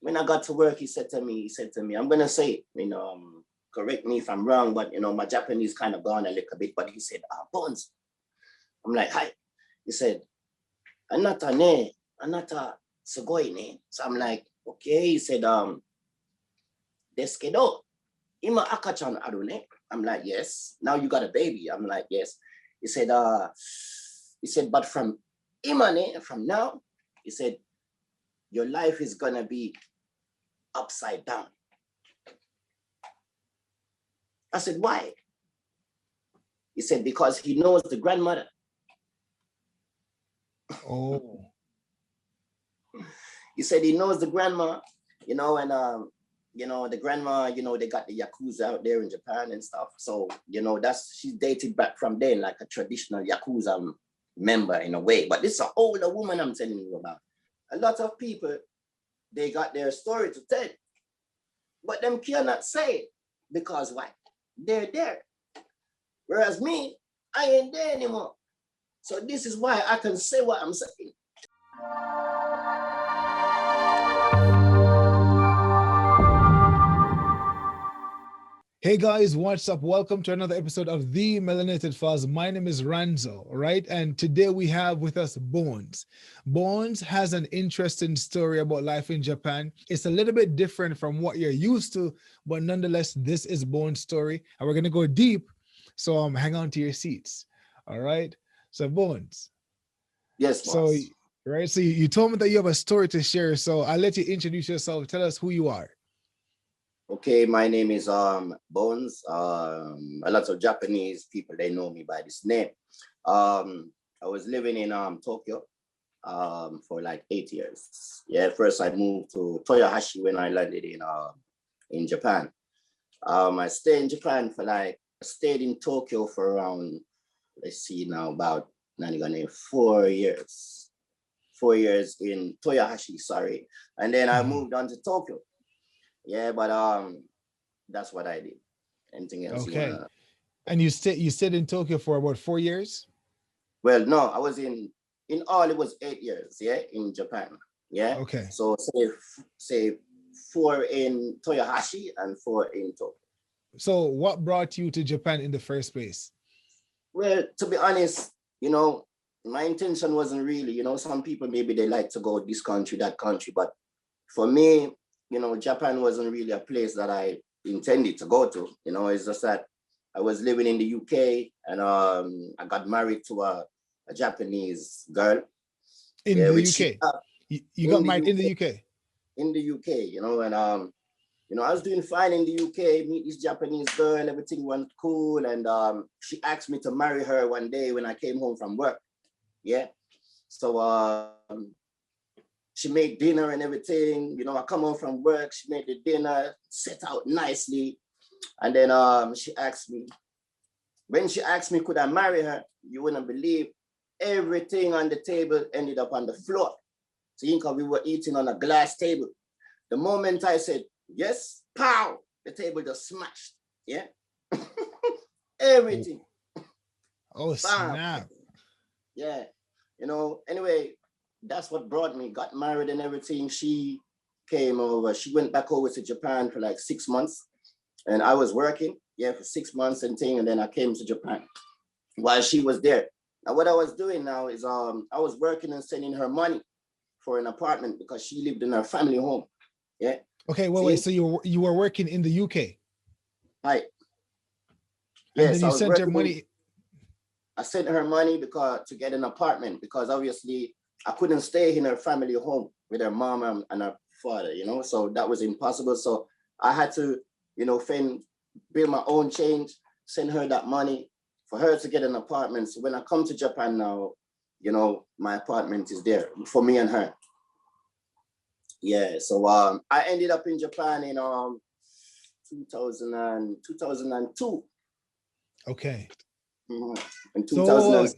when I got to work, he said to me, I'm gonna say it, correct me if I'm wrong, but my Japanese kind of gone a little bit. But he said, Bones. I'm like, hi. He said, anata sugoi ne. So I'm like, okay. He said, desu kedo, ima akachan aru ne. I'm like, yes. Now you got a baby. I'm like, yes. He said, but from imane, from now, he said, your life is gonna be upside down. I said, why? He said, because he knows the grandmother. Oh. He said he knows the grandma, and the grandma, they got the Yakuza out there in Japan and stuff. So, she's dated back from then, like a traditional Yakuza member in a way. But this is an older woman I'm telling you about. A lot of people, they got their story to tell, but them cannot say it because why? They're there. Whereas me, I ain't there anymore. So this is why I can say what I'm saying. Hey guys, what's up? Welcome to another episode of the Melanated Files. My name is Ranzo, right? And today we have with us Bones. Bones has an interesting story about life in Japan. It's a little bit different from what you're used to, but nonetheless, this is Bones' story, and we're gonna go deep. So hang on to your seats. All right. So Bones. Yes, boss. So right. So you told me that you have a story to share. So I'll let you introduce yourself. Tell us who you are. Okay, my name is Bones. A lot of Japanese people, they know me by this name. I was living in Tokyo for like 8 years. Yeah, first I moved to Toyohashi when I landed in Japan. I stayed in Tokyo for around, let's see now, about 4 years. 4 years in Toyohashi, sorry. And then I moved on to Tokyo. Yeah, but that's what I did. Anything else? Okay. And you stayed in Tokyo for about 4 years? Well, no, I was in all it was 8 years, yeah, in Japan. Yeah. Okay. So say 4 in Toyohashi and 4 in Tokyo. So what brought you to Japan in the first place? Well, to be honest, my intention wasn't really, some people maybe they like to go this country, that country, but for me, Japan wasn't really a place that I intended to go to. It's just that I was living in the UK and I got married to a Japanese girl. In the UK? You got married in the UK? In the UK, and I was doing fine in the UK, meet this Japanese girl, everything went cool. And she asked me to marry her one day when I came home from work. Yeah. So she made dinner and everything. I come home from work, she made the dinner, set out nicely. And then when she asked me, could I marry her? You wouldn't believe everything on the table ended up on the floor. So we were eating on a glass table. The moment I said, yes, pow, the table just smashed. Yeah. Everything. Oh, snap. Yeah. Anyway, that's what brought me, got married and everything. She came over, she went back over to Japan for like 6 months. And I was working, for 6 months and thing. And then I came to Japan while she was there. Now what I was doing now is I was working and sending her money for an apartment because she lived in her family home. Yeah. Okay, wait. So you were working in the UK? Right. And then you sent her money. I sent her money to get an apartment because obviously I couldn't stay in her family home with her mom and her father, so that was impossible. So I had to, build my own change, send her that money for her to get an apartment. So when I come to Japan now, my apartment is there for me and her. Yeah, so I ended up in Japan in 2002. Okay. In 2000.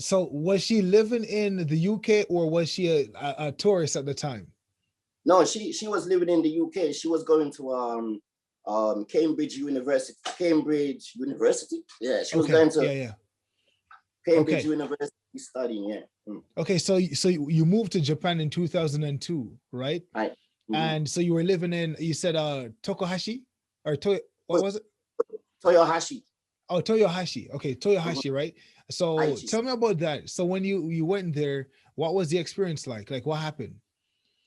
So was she living in the UK or was she a tourist at the time? No, she was living in the UK. She was going to Cambridge University. Yeah, she was going to Cambridge University studying. Yeah. Okay, so you moved to Japan in 2002, right? Right. And so you were living in, you said Tokohashi or what was it? Toyohashi. Oh, Toyohashi. Okay, Mhm. Toyohashi, right? So Aichi. tell me about that. So when you went there, what was the experience like? Like what happened?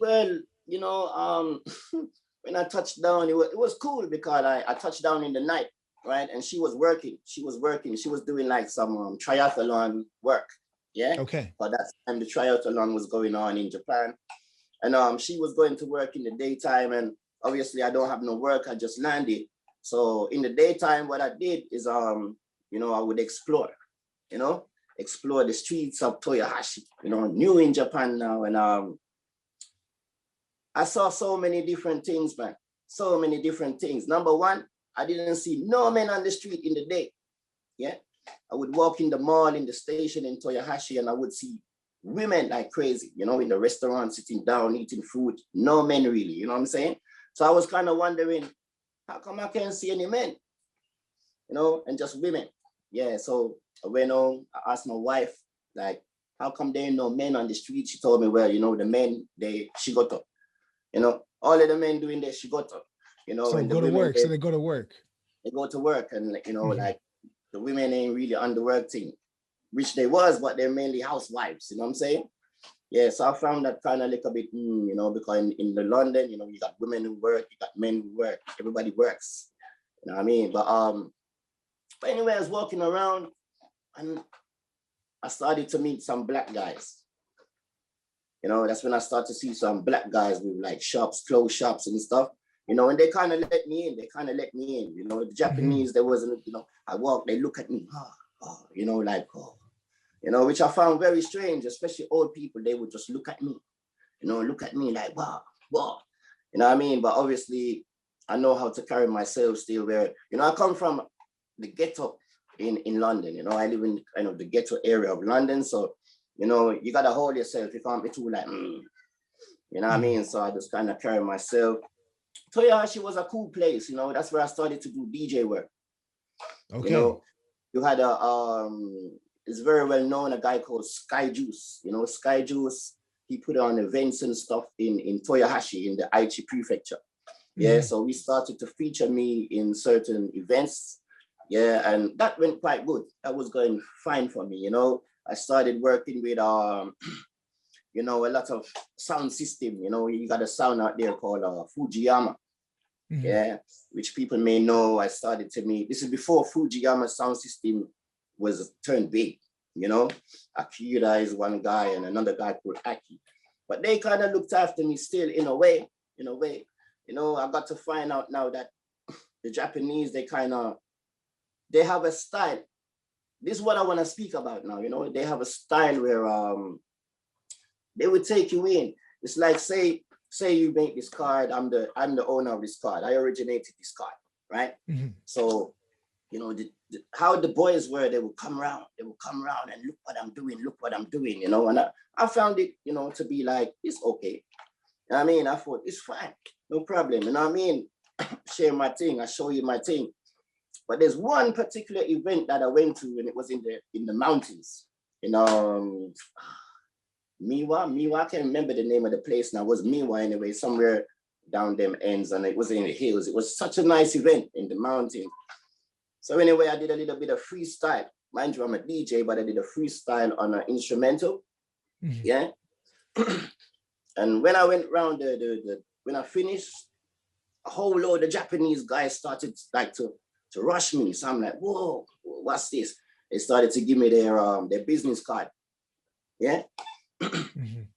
Well, when I touched down, it was cool because I touched down in the night, right? And she was working. She was working. She was doing like some triathlon work. Yeah. Okay. But that time the triathlon was going on in Japan. And she was going to work in the daytime. And obviously I don't have no work. I just landed. So in the daytime, what I did is I would explore the streets of Toyohashi, new in Japan now. And I saw so many different things, man. So many different things. Number one, I didn't see no men on the street in the day. Yeah. I would walk in the mall, in the station in Toyohashi, and I would see women like crazy, in the restaurant, sitting down, eating food. No men really, you know what I'm saying? So I was kind of wondering, how come I can't see any men, and just women? Yeah. So I went home, I asked my wife, like, how come there ain't no men on the street? She told me, well, the men, she got up. All of the men doing their shigoto, So and the go to women, work. So they go to work. they go to work and, Mhm. like the women ain't really on the work thing, which they was, but they're mainly housewives, you know what I'm saying? Yeah, so I found that kind of like a bit, because in the London, you got women who work, you got men who work, everybody works, you know what I mean? But anyway, I was walking around and I started to meet some black guys. That's when I start to see some black guys with like shops, clothes shops and stuff. And they kind of let me in. They kind of let me in. The Mhm. Japanese, there wasn't, I walk, they look at me, like, which I found very strange, especially old people. They would just look at me, look at me like, wow, wow. You know what I mean? But obviously, I know how to carry myself still where, I come from the ghetto in London. I live in kind of the ghetto area of London. So, you got to hold yourself. You can't be too like, you know what I Mhm. mean? So I just kind of carry myself. Toyohashi was a cool place. That's where I started to do DJ work. You Okay. know, you had it's very well known, a guy called Sky Juice. Sky Juice, he put on events and stuff in Toyohashi in the Aichi prefecture. Yeah, Mhm. so we started to feature me in certain events. Yeah, and that went quite good. That was going fine for me. I started working with a lot of sound system. You got a sound out there called Fujiyama. Mhm. Yeah, which people may know. I started to meet. This is before Fujiyama sound system was turned big. Akira is one guy and another guy called Aki. But they kind of looked after me still in a way. In a way, I got to find out now that the Japanese, they have a style. This is what I want to speak about now. They have a style where they would take you in. It's like say you make this card. I'm the owner of this card. I originated this card, right? Mhm. So how the boys were, they would come around. They would come around and look what I'm doing. Look what I'm doing. And I found it, to be like, it's okay. You know what I mean, I thought it's fine, no problem. You know what I mean? Share my thing. I show you my thing. But there's one particular event that I went to, and it was in the mountains. Miwa. I can't remember the name of the place now. It was Miwa anyway, somewhere down them ends, and it was in the hills. It was such a nice event in the mountains. So anyway, I did a little bit of freestyle. Mind you, I'm a DJ, but I did a freestyle on an instrumental. Mhm. Yeah. And when I went around when I finished, a whole load of Japanese guys started like to rush me. So I'm like, whoa, what's this? They started to give me their business card. Yeah. Mhm.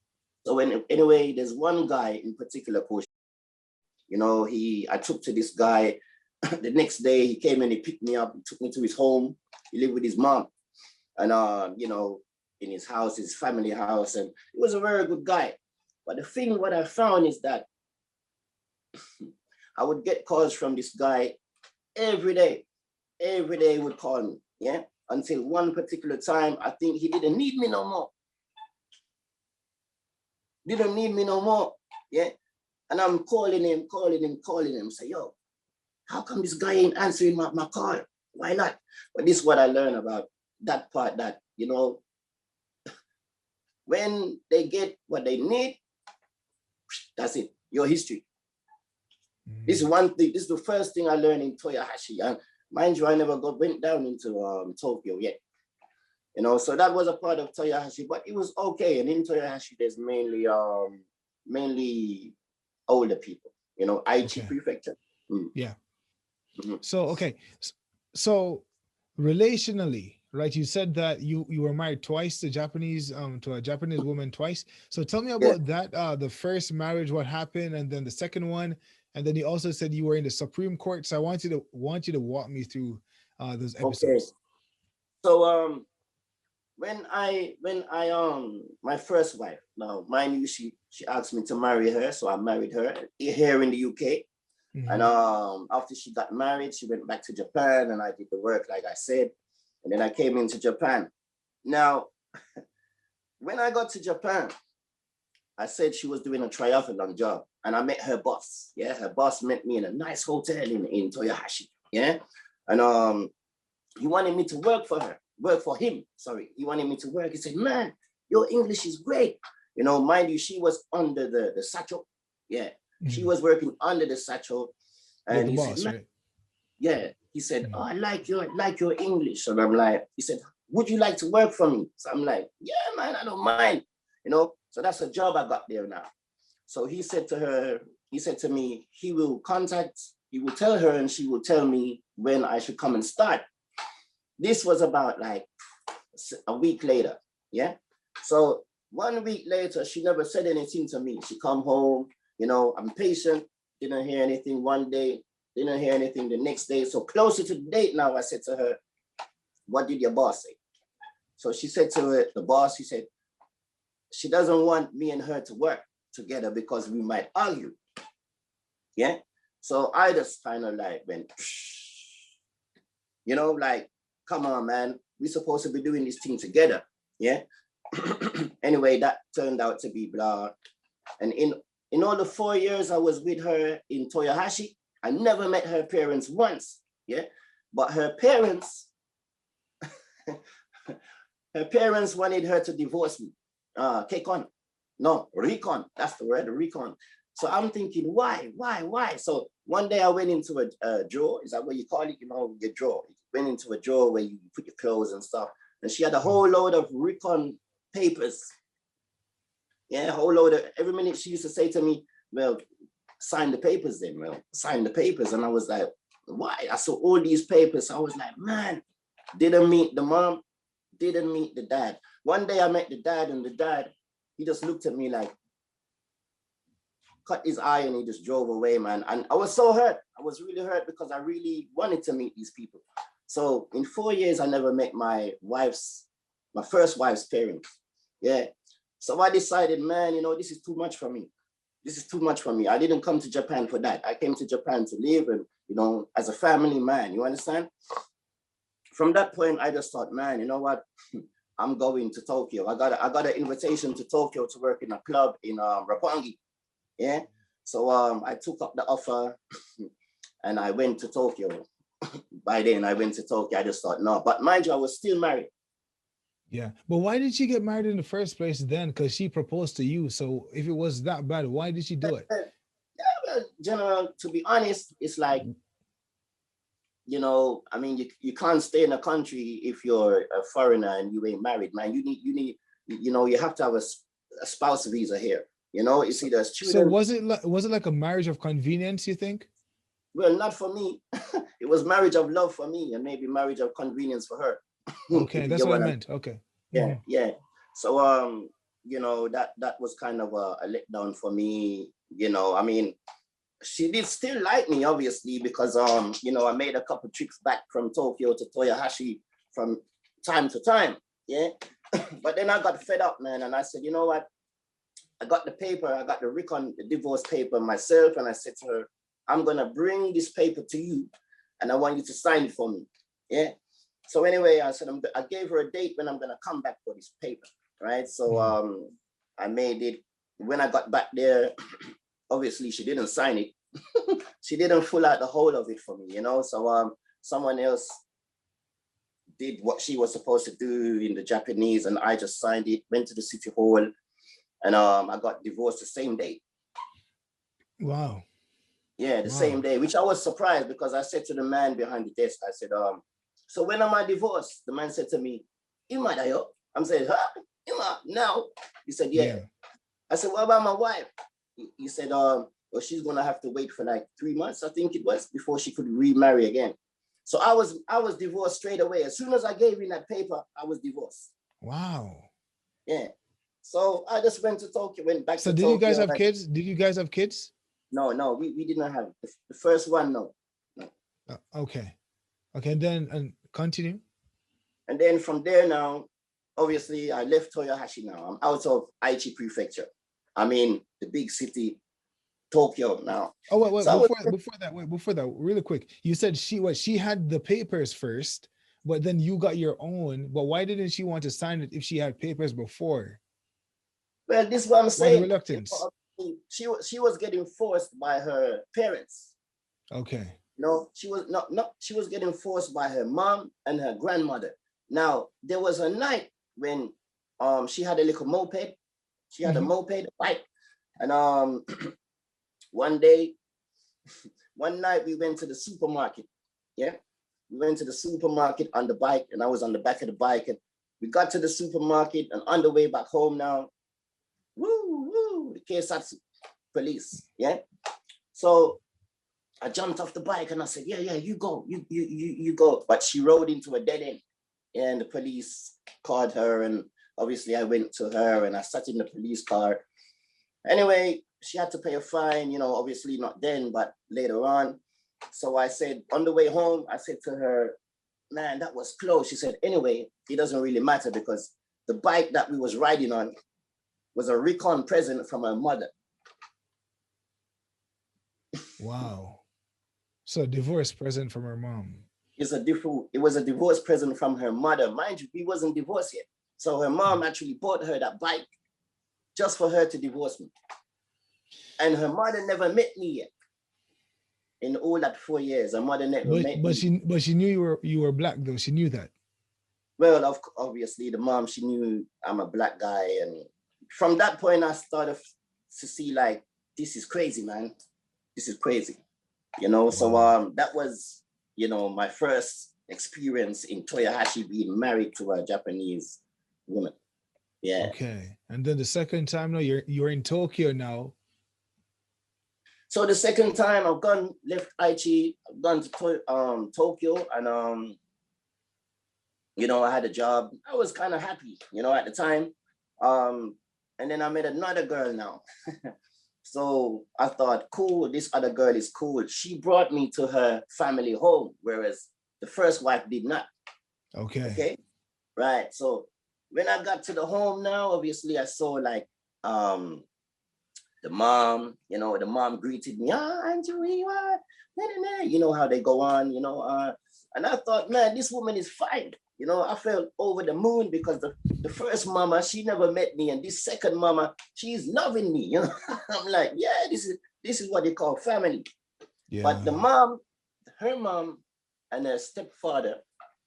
So anyway, there's one guy in particular, coach. I took to this guy. The next day he came and he picked me up, he took me to his home. He lived with his mom. And in his house, his family house, and he was a very good guy. But the thing what I found is that I would get calls from this guy every day. Every day he would call me, yeah. Until one particular time, I think he didn't need me no more. Didn't need me no more, yeah. And I'm calling him, say, yo, how come this guy ain't answering my call? Why not? But this is what I learned about that part, that, when they get what they need, that's it. your history. This is one thing. This is the first thing I learned in Toyohashi. And mind you, I never went down into Tokyo yet. You know, so that was a part of Toyohashi, but it was okay. And in Toyohashi, there's mainly older people. You know, Aichi Prefecture. Yeah. So okay, so relationally, right? You said that you were married twice to a Japanese woman twice. So tell me about that. The first marriage, what happened, and then the second one, and then you also said you were in the Supreme Court. So I want you to walk me through those episodes. Okay. So when I my first wife, now mind you, she asked me to marry her, so I married her here in the UK. And after she got married, she went back to Japan, and I did the work like I said, and then I came into Japan. Now, when I got to Japan, I said she was doing a triathlon job, and I met her boss. Yeah, her boss met me in a nice hotel in Toyohashi. Yeah, and he wanted me to work for him. Sorry, he wanted me to work. He said, "Man, your English is great." You know, mind you, she was under the satchel. Yeah. She was working under the satchel, and he said, right? Yeah, he said, "Oh, I like your English." And I'm like, he said, "Would you like to work for me?" So I'm like, "Yeah, man, I don't mind." You know, so that's a job I got there now. So he said to me, he will tell her, and she will tell me when I should come and start. This was about like a week later. Yeah. So 1 week later, she never said anything to me. She come home. You know, I'm patient, didn't hear anything one day, didn't hear anything the next day. So closer to the date now, I said to her, "What did your boss say?" So she said to the boss, he said, she doesn't want me and her to work together because we might argue. Yeah. So I just kind of like went, you know, like, come on, man, we're supposed to be doing this thing together. Yeah. Anyway, that turned out to be blah. And in all the 4 years I was with her in Toyohashi, I never met her parents once. Yeah. But her parents, wanted her to divorce me. Kekon. No, recon. That's the word, recon. So I'm thinking, why? So one day I went into a drawer. Is that what you call it? You know, your drawer. Went into a drawer where you put your clothes and stuff. And she had a whole load of recon papers. Yeah, a whole load of, every minute she used to say to me, "Well, sign the papers then, well, sign the papers." And I was like, why? I saw all these papers. I was like, man, didn't meet the mom, didn't meet the dad. One day I met the dad, and the dad, he just looked at me like, cut his eye, and he just drove away, man. And I was so hurt. I was really hurt because I really wanted to meet these people. So in 4 years, I never met my first wife's parents. Yeah. So I decided, man, you know, this is too much for me. This is too much for me. I didn't come to Japan for that. I came to Japan to live and, you know, as a family man, you understand? From that point, I just thought, man, you know what? I'm going to Tokyo. I got an invitation to Tokyo to work in a club in Roppongi. Yeah. So I took up the offer and I went to Tokyo. By then I went to Tokyo. I just thought, no, but mind you, I was still married. Yeah, but why did she get married in the first place then? Because she proposed to you. So if it was that bad, why did she do it? Yeah, well, General, to be honest, it's like, you know, I mean, you can't stay in a country if you're a foreigner and you ain't married, man. You need, you know, you have to have a spouse visa here. You know, it's either a student. So was it like a marriage of convenience, you think? Well, not for me. It was marriage of love for me, and maybe marriage of convenience for her. Okay, that's what I meant. Okay. Yeah, yeah. So you know, that was kind of a letdown for me. You know, I mean, she did still like me, obviously, because you know, I made a couple trips back from Tokyo to Toyohashi from time to time. Yeah. But then I got fed up, man, and I said, you know what? I got the paper, I got the divorce paper myself, and I said to her, I'm gonna bring this paper to you, and I want you to sign it for me. Yeah. So anyway, I said I gave her a date when I'm gonna come back for this paper, right? So I made it. When I got back there, obviously she didn't sign it. She didn't fill out the whole of it for me, you know. So someone else did what she was supposed to do in the Japanese, and I just signed it. Went to the city hall, and I got divorced the same day. Wow. Yeah, the Wow. same day, which I was surprised because I said to the man behind the desk, I said, so when am I divorced? The man said to me, Ima dayo. I'm saying, huh? Ima, now? He said, yeah. Yeah. I said, what about my wife? He said, well, she's gonna have to wait for like 3 months, I think it was, before she could remarry again. So I was divorced straight away. As soon as I gave in that paper, I was divorced. Wow. Yeah. So I just went to Tokyo, went back So to did you guys Tokyo. have kids? Did you guys have kids? No, we didn't have the first one, no. No. Okay. Okay. And then and continue. And then from there now, obviously I left Toyohashi now. I'm out of Aichi Prefecture. I'm in the big city, Tokyo now. Oh wait, So I was, before that, really quick. You said she had the papers first, but then you got your own. But why didn't she want to sign it if she had papers before? well, this is what I'm Why the saying. reluctance? She was getting forced by her parents. Okay. No, she was not she was getting forced by her mom and her grandmother. Now there was a night when she had a little moped. She had a Mhm. moped bike. And one day, one night we went to the supermarket. Yeah. We went to the supermarket on the bike, and I was on the back of the bike. And we got to the supermarket, and on the way back home now, the Keisatsu police. Yeah. So I jumped off the bike and I said, yeah, you go, you go. But she rode into a dead end, and the police called her. And obviously I went to her and I sat in the police car. Anyway, she had to pay a fine, obviously not then, but later on. So I said, on the way home, I said to her, man, that was close. She said, anyway, it doesn't really matter because the bike that we was riding on was a recon present from her mother. Wow. So divorce present from her mom. It was a divorce present from her mother. Mind you, we wasn't divorced yet. So her mom actually bought her that bike just for her to divorce me. And her mother never met me yet. In all that 4 years, her mother never met me. But she knew you were black though. She knew that. Well, obviously the mom, she knew I'm a black guy. And from that point, I started to see like, this is crazy, man. This is crazy. So Wow. that was, my first experience in Toyohashi, being married to a Japanese woman. Yeah. Okay. And then the second time now you're in Tokyo now. So the second time left Aichi, I've gone to Tokyo, and I had a job. I was kind of happy, at the time. Um, and then I met another girl now. So I thought, cool, this other girl is cool. She brought me to her family home, whereas the first wife did not. Okay. Okay. Right. So when I got to the home now, obviously I saw like the mom greeted me, Andrew, you are, you know how they go on, and I thought, man, this woman is fine. I felt over the moon because the first mama, she never met me, and this second mama, she's loving me. I'm like, yeah, this is what they call family. But Yeah. her mom and her stepfather,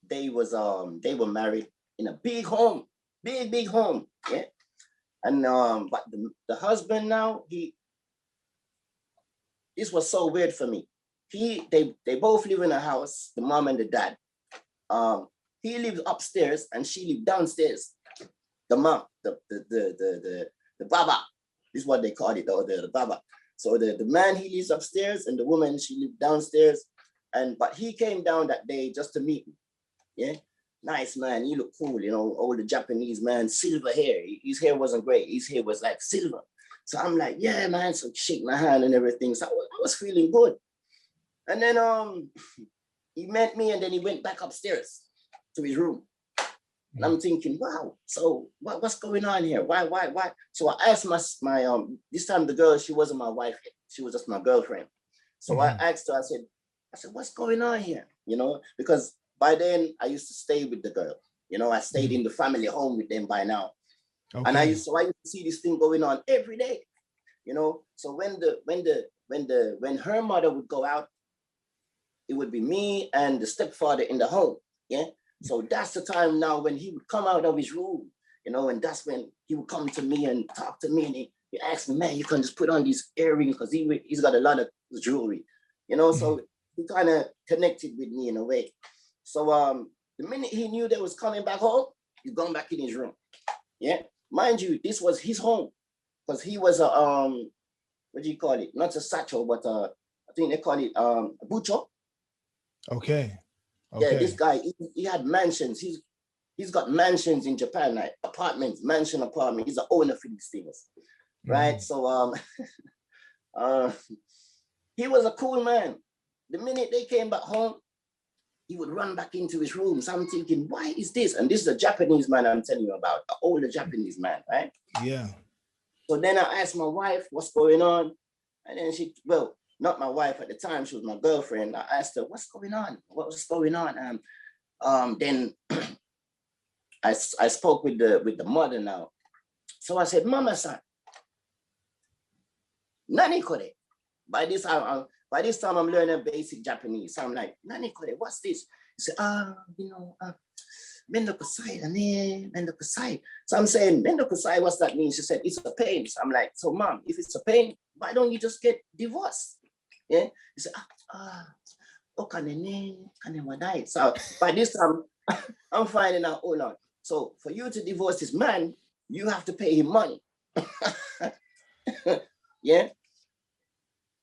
they were married in a big home, big home. Yeah. And but the husband now, this was so weird for me. They both live in a house, the mom and the dad. Um, he lives upstairs and she lives downstairs. The mom, the baba, this is what they call it, the baba. So the man, he lives upstairs, and the woman, she lived downstairs. But he came down that day just to meet me. Yeah. Nice man, you look cool, old Japanese man, silver hair. His hair wasn't gray, his hair was like silver. So I'm like, yeah, man. So shake my hand and everything. So I was feeling good. And then he met me, and then he went back upstairs to his room. And I'm thinking, wow, so what's going on here? Why? So I asked my this time the girl, she wasn't my wife yet. She was just my girlfriend. So I Mhm. asked her, I said, what's going on here? Because by then I used to stay with the girl. I stayed in Mhm. the family home with them by now. And Okay. I used to see this thing going on every day. So when her mother would go out, it would be me and the stepfather in the home. Yeah. So that's the time now when he would come out of his room, and that's when he would come to me and talk to me, and he asked me, man, you can just put on these earrings because he's got a lot of jewelry, you know. So he kind of connected with me in a way. So the minute he knew they was coming back home, he's going back in his room. Yeah, mind you, this was his home because he was a what do you call it? Not a satchel, but I think they call it a butcher. Okay. Yeah, this guy, he had mansions. He's got mansions in Japan, like apartments, mansion apartment. He's the owner for these things, right? So he was a cool man. The minute they came back home, he would run back into his room. So I'm thinking, why is this? And this is a Japanese man I'm telling you about, an older Japanese man, right? Yeah. So then I asked my wife, what's going on? And then well, not my wife at the time, she was my girlfriend. I asked her, what's going on? What was going on? Then I spoke with the mother now. So I said, Mama san, nani kore? By this time I'm learning basic Japanese. So I'm like, nani kore, what's this? He said, mendo kusai ne, mendo kusai. So I'm saying, mendo kusai, what's that mean? She said, it's a pain. So I'm like, so mom, if it's a pain, why don't you just get divorced? Yeah. He said, okane ne, kane wadai. So by this time, I'm finding out, hold on. So for you to divorce this man, you have to pay him money. Yeah.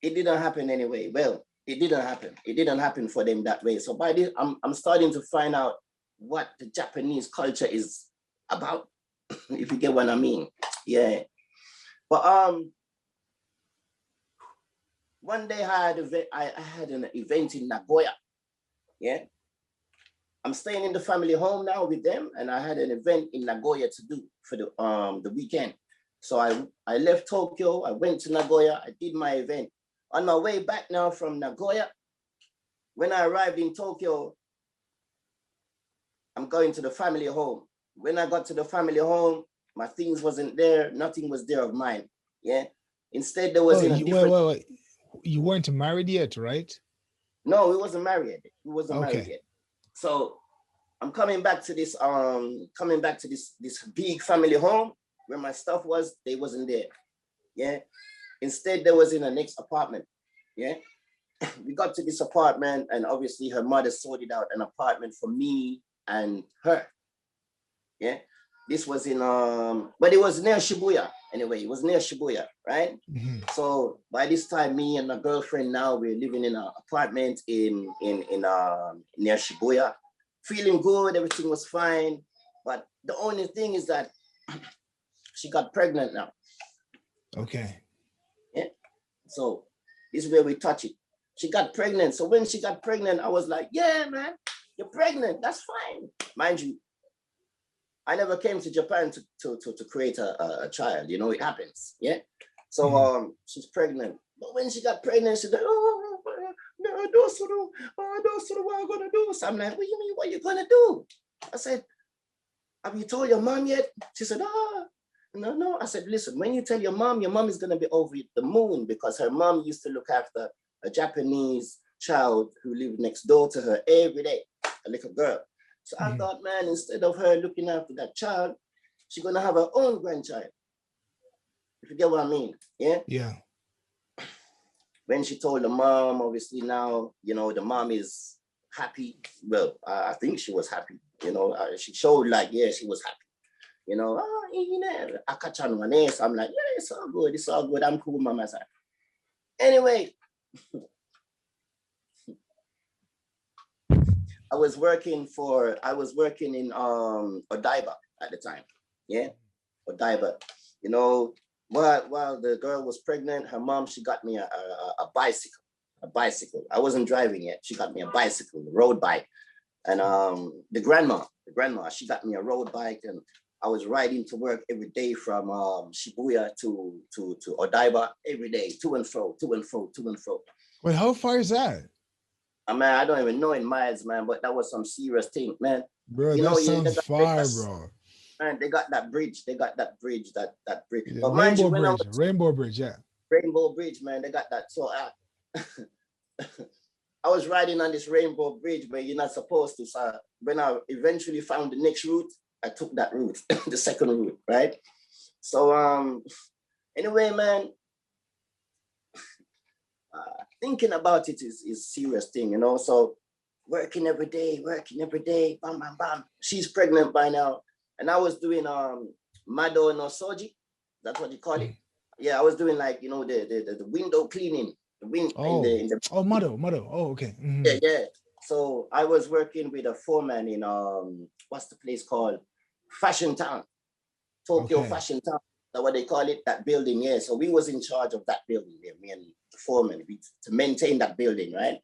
It didn't happen anyway. Well, it didn't happen. It didn't happen for them that way. So by this, I'm starting to find out what the Japanese culture is about, if you get what I mean. Yeah. But one day I had an event in Nagoya. Yeah. I'm staying in the family home now with them, and I had an event in Nagoya to do for the weekend. So I left Tokyo, I went to Nagoya, I did my event. On my way back now from Nagoya, when I arrived in Tokyo, I'm going to the family home. When I got to the family home, my things wasn't there, nothing was there of mine. Yeah. Instead, there was in a different. Wait. You weren't married yet, right? No, we wasn't married yet. We wasn't married yet. So I'm coming back to this this big family home where my stuff was. They wasn't there. Yeah. Instead, they was in the next apartment. Yeah. We got to this apartment, and obviously her mother sorted out an apartment for me and her. Yeah. This was in but it was near Shibuya. Anyway, it was near Shibuya, right? So by this time, me and my girlfriend now, we're living in an apartment in near Shibuya, feeling good, everything was fine. But the only thing is that she got pregnant now. Okay. Yeah. So this is where we touch it. She got pregnant. So when she got pregnant, I was like, yeah, man, you're pregnant. That's fine. Mind you, I never came to Japan to create a child. You know, it happens. Yeah. So she's pregnant. But when she got pregnant, she said, oh, no, what I'm gonna do. So I'm like, what do you mean, what you gonna do? I said, have you told your mom yet? She said, no. I said, listen, when you tell your mom is gonna be over the moon, because her mom used to look after a Japanese child who lived next door to her every day, a little girl. So I thought, man, instead of her looking after that child, she's gonna have her own grandchild. If you get what I mean, yeah? Yeah. When she told the mom, obviously now, you know, the mom is happy. Well, I think she was happy, you know, she showed like, yeah, she was happy. You know, Akachan Wanes. I'm like, yeah, it's all good. I'm cool, mama. Anyway, I was working in Odaiba at the time. Yeah, Odaiba. You know, while the girl was pregnant, her mom, she got me a bicycle. A bicycle. I wasn't driving yet. She got me a bicycle, a road bike. And the grandma, she got me a road bike, and I was riding to work every day from Shibuya to Odaiba every day, to and fro. Wait, how far is that? I mean, I don't even know in miles, man, but that was some serious thing, man. Bro, you know, sounds far, bro. Man, they got that bridge. That bridge. Yeah, but Rainbow Bridge, Rainbow Bridge, yeah. Rainbow Bridge, man, they got that. So I was riding on this Rainbow Bridge where you're not supposed to. So when I eventually found the next route, I took that route, the second route, right? So Anyway, man, thinking about it is serious thing, you know. So working every day, bam, bam, bam. She's pregnant by now. And I was doing Mado no Soji. That's what you call it. Yeah, I was doing like, you know, the window cleaning, the wind in the Mado. Oh, okay. yeah. So I was working with a foreman in what's the place called? Fashion Town, Tokyo Fashion Town. That's what they call it, that building. Yeah. So we was in charge of that building there, me and the foreman, to maintain that building, right?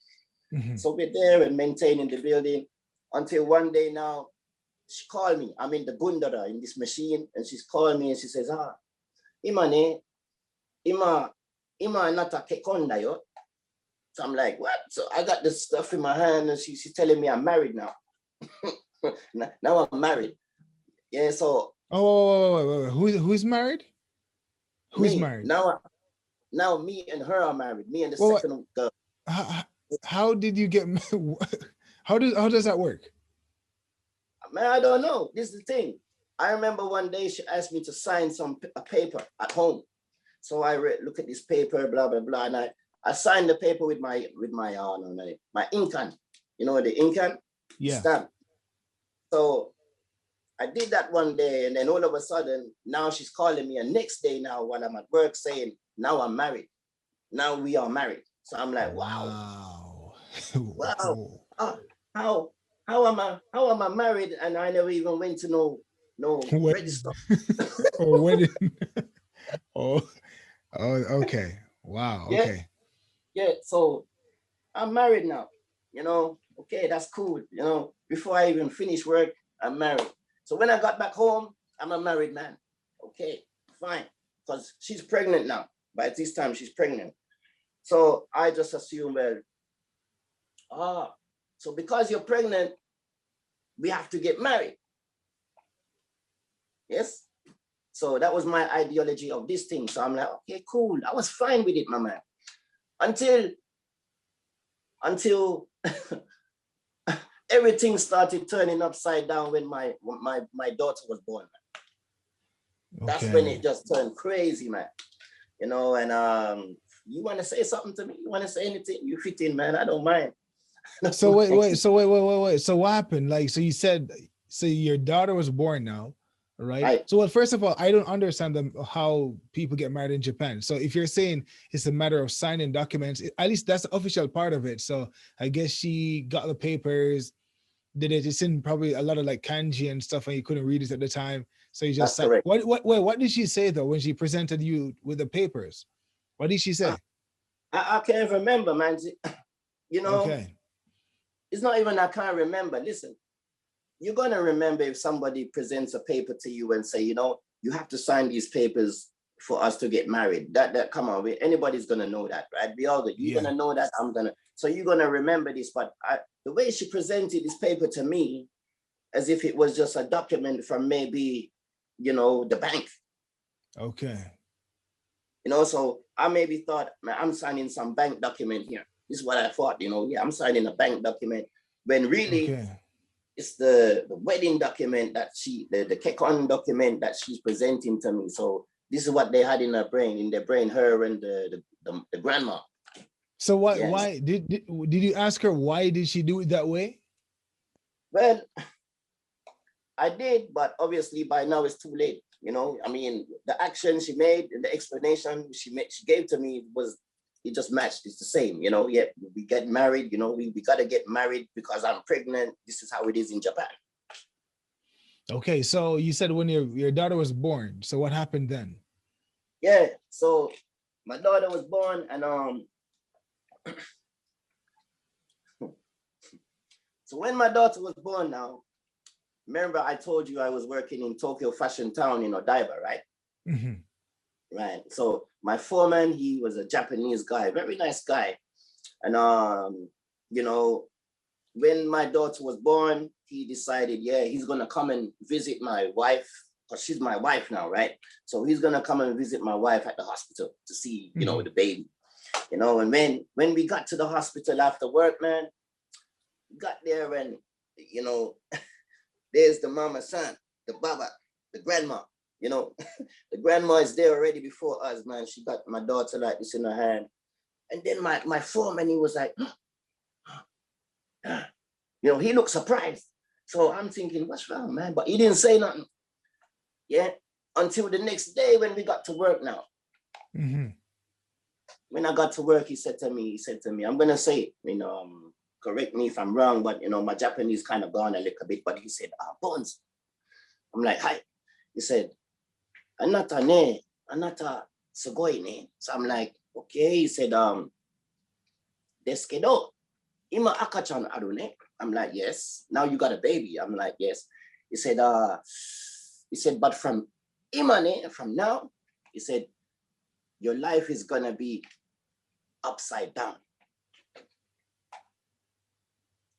So we're there and maintaining the building until one day now, she called me. I'm in the bundara in this machine, and she's calling me and she says, Imane, Ima nata kekonda yo. So I'm like, what? So I got this stuff in my hand and she's telling me I'm married now. Now I'm married. Yeah, so. Oh, who's married? Who's me. married? Now me and her are married. Me and the second girl. How did you get how does that work? Man, I don't know. This is the thing. I remember one day she asked me to sign a paper at home. So I look at this paper, blah blah blah, and I signed the paper with my inkan. You know the inkan stamp. So I did that one day, and then all of a sudden, now she's calling me. And next day, now when I'm at work, saying, "Now I'm married. Now we are married." So I'm like, "Wow, wow, how am I married?" And I never even went to no register or wedding. Oh, okay, wow, okay, yeah. So I'm married now. You know, okay, that's cool. You know, before I even finish work, I'm married. So when I got back home, I'm a married man. Okay, fine. Because she's pregnant now. By this time, she's pregnant. So I just assume, so because you're pregnant, we have to get married. Yes? So that was my ideology of this thing. So I'm like, okay, cool. I was fine with it, my man. Until everything started turning upside down when my daughter was born. Man. That's when it just turned crazy, man. You know, and you want to say something to me? You want to say anything? You fit in, man. I don't mind. So wait. So wait. So what happened? Like, so you said, so your daughter was born now, right? So well, first of all, I don't understand how people get married in Japan. So if you're saying it's a matter of signing documents, at least that's the official part of it. So I guess she got the papers, did it? It's in probably a lot of like kanji and stuff, and you couldn't read it at the time. So you just signed. What did she say though when she presented you with the papers? What did she say? I can't remember, man. You know, it's not even I can't remember. Listen, you're gonna remember if somebody presents a paper to you and say, you know, you have to sign these papers for us to get married. That come on, anybody's gonna know that, right? We all good. You're gonna know that. So you're gonna remember this. But the way she presented this paper to me, as if it was just a document from maybe, you know, the bank. Okay. You know, so I maybe thought, man, I'm signing some bank document here. This is what I thought, you know, yeah, I'm signing a bank document. When really it's the wedding document that the kekon document that she's presenting to me. So this is what they had in their brain, her and the grandma. So why did you ask her why did she do it that way? Well, I did, but obviously by now it's too late. You know, I mean, the action she made and the explanation she gave to me it just matched. It's the same, you know. Yeah, we get married, you know, we gotta get married because I'm pregnant. This is how it is in Japan. Okay, so you said when your daughter was born. So what happened then? Yeah, so my daughter was born, and so when my daughter was born now, remember I told you I was working in Tokyo Fashion Town in Odaiba, right? Right. So my foreman, he was a Japanese guy, very nice guy. And you know, when my daughter was born, he decided, yeah, he's gonna come and visit my wife, because she's my wife now, right? So he's gonna come and visit my wife at the hospital to see, you know, the baby. You know, and when we got to the hospital after work, man, we got there and, you know, there's the mama son, the baba, the grandma, you know, the grandma is there already before us, man. She got my daughter like this in her hand. And then my foreman, he was like, you know, he looked surprised. So I'm thinking, what's wrong, man? But he didn't say nothing. Yeah. Until the next day when we got to work now. Mm-hmm. When I got to work, he said to me, I'm going to say it, you know, correct me if I'm wrong, but, you know, my Japanese kind of gone a little bit, but he said, Bones. I'm like, hi. He said, Anata ne, Anata sugoi ne. So I'm like, okay. He said, desu kedo, ima akachan aru ne. I'm like, yes. Now you got a baby. I'm like, yes. He said, but from ima ne, from now, he said, your life is gonna be upside down.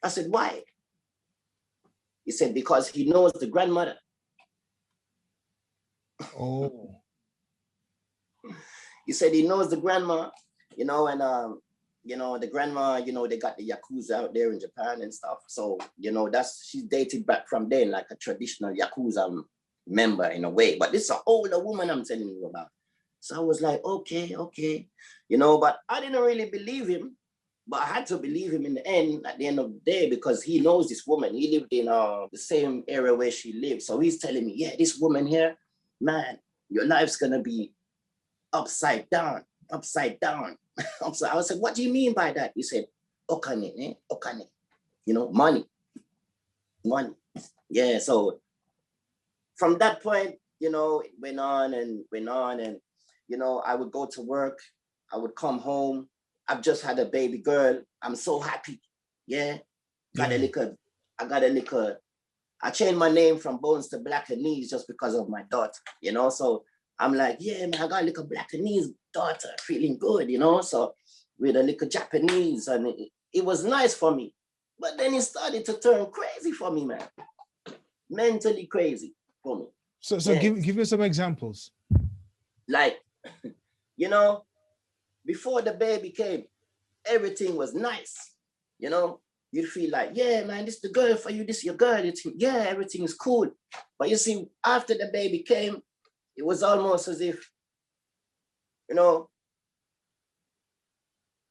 I said, why? He said, because he knows the grandmother. Oh. He said he knows the grandma, you know, and you know, the grandma, you know, they got the Yakuza out there in Japan and stuff. So, you know, she's dated back from then, like a traditional Yakuza member in a way. But this is an older woman I'm telling you about. So I was like, okay, you know, but I didn't really believe him. But I had to believe him in the end, at the end of the day, because he knows this woman. He lived in the same area where she lived. So he's telling me, yeah, this woman here, man, your life's going to be upside down. I said, what do you mean by that? He said, okane, okane. You know, money. Yeah, so from that point, you know, it went on. And, you know, I would go to work. I would come home. I've just had a baby girl. I'm so happy. Yeah. I changed my name from Bones to Blackanese just because of my daughter, you know? So I'm like, yeah, man, I got a little Blackanese daughter, feeling good, you know? So with a little Japanese, and it was nice for me. But then it started to turn crazy for me, man. Mentally crazy for me. So yeah. give me some examples. Like, you know, before the baby came, everything was nice, you know? You'd feel like, yeah, man, this is the girl for you, this is your girl. Yeah, everything is cool. But you see, after the baby came, it was almost as if, you know,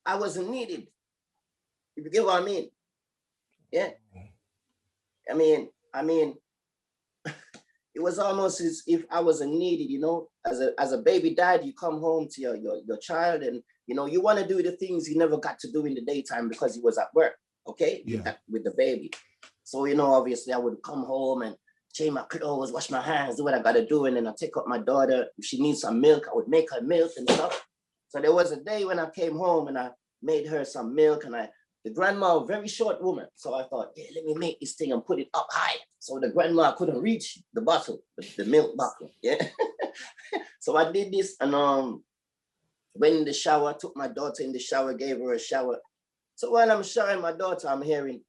I wasn't needed. If you get what I mean? Yeah. I mean, it was almost as if I wasn't needed, you know. As a baby dad, you come home to your child, and you know, you want to do the things you never got to do in the daytime because he was at work, okay? Yeah. With the baby. So, you know, obviously I would come home and change my clothes, wash my hands, do what I gotta do, and then I take up my daughter. If she needs some milk, I would make her milk and stuff. So there was a day when I came home and I made her some milk, and the grandma, a very short woman. So I thought, yeah, let me make this thing and put it up high. So the grandma couldn't reach the bottle, the milk bottle, yeah. So I did this, and went in the shower, took my daughter in the shower, gave her a shower. So while I'm showering my daughter, I'm hearing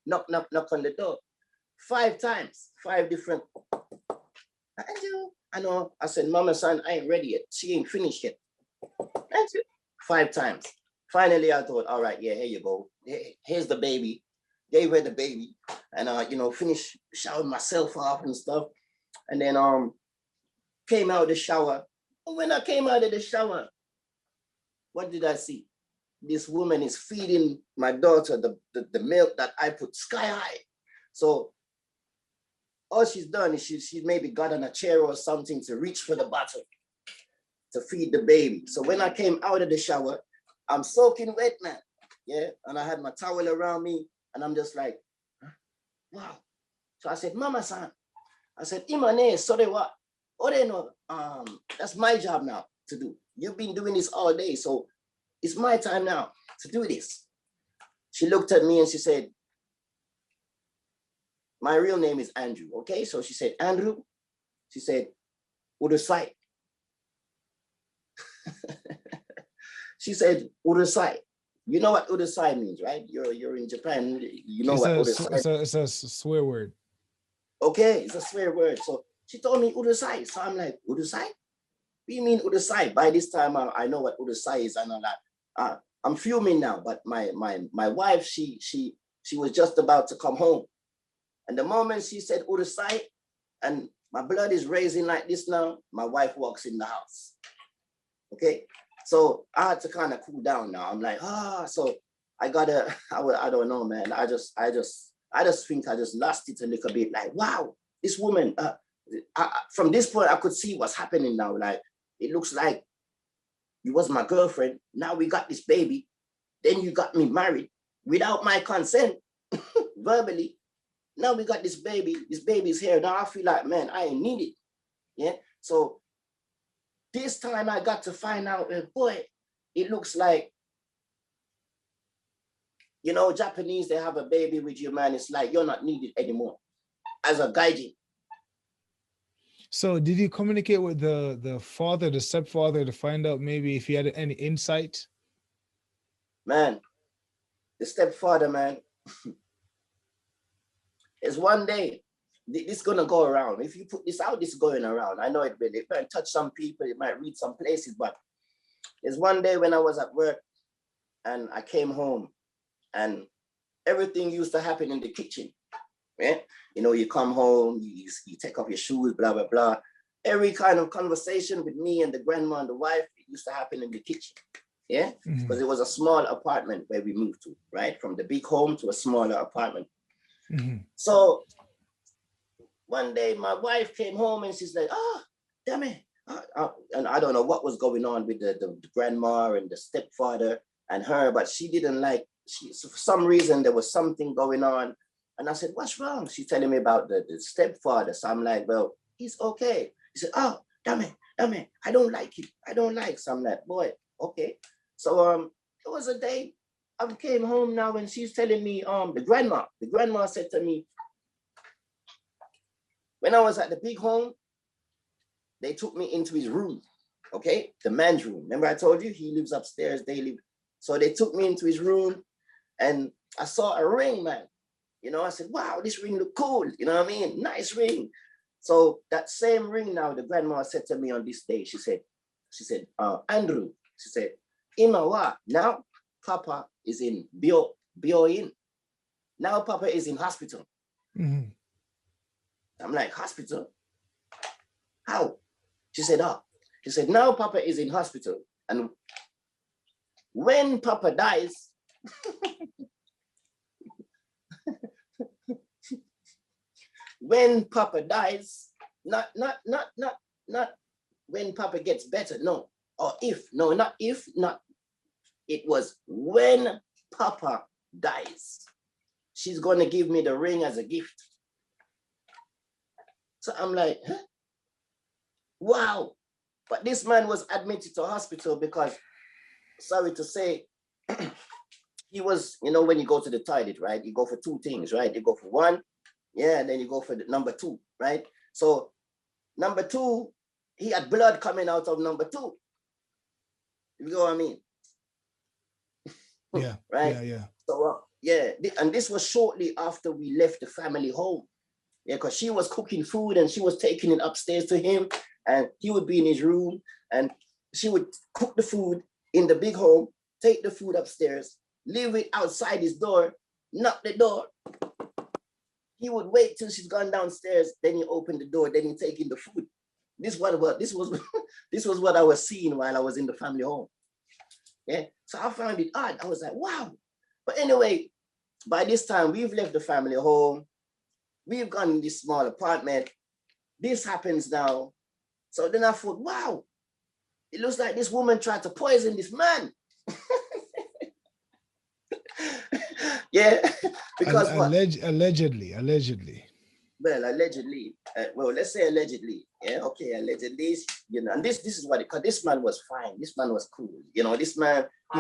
knock, knock, knock on the door. 5 times, 5 different. I know. I said, Mama, son, I ain't ready yet. She ain't finished yet. 5 times. Finally, I thought, all right, yeah, here you go. Here's the baby. Gave her the baby, and you know, finished showering myself off and stuff, and then came out of the shower. And when I came out of the shower, what did I see? This woman is feeding my daughter the milk that I put sky high. So all she's done is she maybe got on a chair or something to reach for the bottle to feed the baby. So when I came out of the shower, I'm soaking wet, man. Yeah, and I had my towel around me, and I'm just like, wow. So I said, Mama san, I said, Imane, sorry what? That's my job now to do. You've been doing this all day, so it's my time now to do this. She looked at me and she said, my real name is Andrew, okay? So she said, Andrew, she said, Urusai. She said, Urusai. You know what Urusai means, right? You're in Japan, you know what Urusai. It's a swear word. Okay, it's a swear word. So she told me Urusai. So I'm like, Urusai? What do you mean Urusai? By this time, I know what Urusai is, and I'm like, I'm fuming now. But my wife, she was just about to come home, and the moment she said Urusai, and My blood is raising like this now. My wife walks in the house. Okay. So I had to kind of cool down now. I'm like, so I gotta, I don't know, man. I just think I just lost it a little bit. Like, wow, this woman, from this point, I could see what's happening now. Like, it looks like you was my girlfriend. Now we got this baby. Then you got me married without my consent, verbally. Now we got this baby. This baby's here. Now I feel like, man, I ain't need it. Yeah. So this time I got to find out, boy, it looks like, you know, Japanese, they have a baby with you, man. It's like you're not needed anymore as a gaijin. So did you communicate with the father, the stepfather, to find out maybe if he had any insight? Man, the stepfather, man, is one day, this is gonna go around. If you put this out, this is going around. I know it might touch some people, it might reach some places, but there's one day when I was at work and I came home and everything used to happen in the kitchen. Yeah? You know, you come home, you take off your shoes, blah, blah, blah. Every kind of conversation with me and the grandma and the wife, it used to happen in the kitchen. Yeah, because it was a small apartment where we moved to, right? From the big home to a smaller apartment. So one day my wife came home and she's like, damn it. And I don't know what was going on with the grandma and the stepfather and her, but she didn't like, so for some reason, there was something going on. And I said, what's wrong? She's telling me about the stepfather. So I'm like, well, he's okay. He said, damn it, I don't like him. I don't like. So I'm like, boy, okay. So it was a day I came home now and she's telling me, the grandma said to me, when I was at the big home, they took me into his room, okay? The man's room. Remember I told you he lives upstairs, they live. So they took me into his room and I saw a ring, man. You know, I said, wow, this ring look cool. You know what I mean? Nice ring. So that same ring now, the grandma said to me on this day, she said, Andrew, she said, Imawa, now Papa is in Bioin. Now Papa is in hospital. I'm like, hospital? How? She said, now Papa is in hospital. And when Papa dies, when Papa dies, not when Papa gets better, no. Or if, no, not if, not. It was when Papa dies. She's going to give me the ring as a gift. So I'm like, huh? Wow. But this man was admitted to hospital because, sorry to say, he was, you know, when you go to the toilet, right? You go for two things, right? You go for one, yeah, and then you go for the number two, right? So number two, he had blood coming out of number two. You know what I mean? Yeah. Right? Yeah. So yeah, and this was shortly after we left the family home. Yeah, because she was cooking food and she was taking it upstairs to him and he would be in his room and she would cook the food in the big home, take the food upstairs, leave it outside his door, knock the door. He would wait till she's gone downstairs, then he opened the door, then he take in the food. This was what I was seeing while I was in the family home. Yeah, so I found it odd. I was like, wow. But anyway, by this time we've left the family home. We've gone in this small apartment. This happens now. So then I thought, wow, it looks like this woman tried to poison this man. Yeah, because allegedly. Well, allegedly. Well, let's say allegedly. Yeah, okay, allegedly. You know, and this is what because this man was fine. This man was cool. You know, this man, he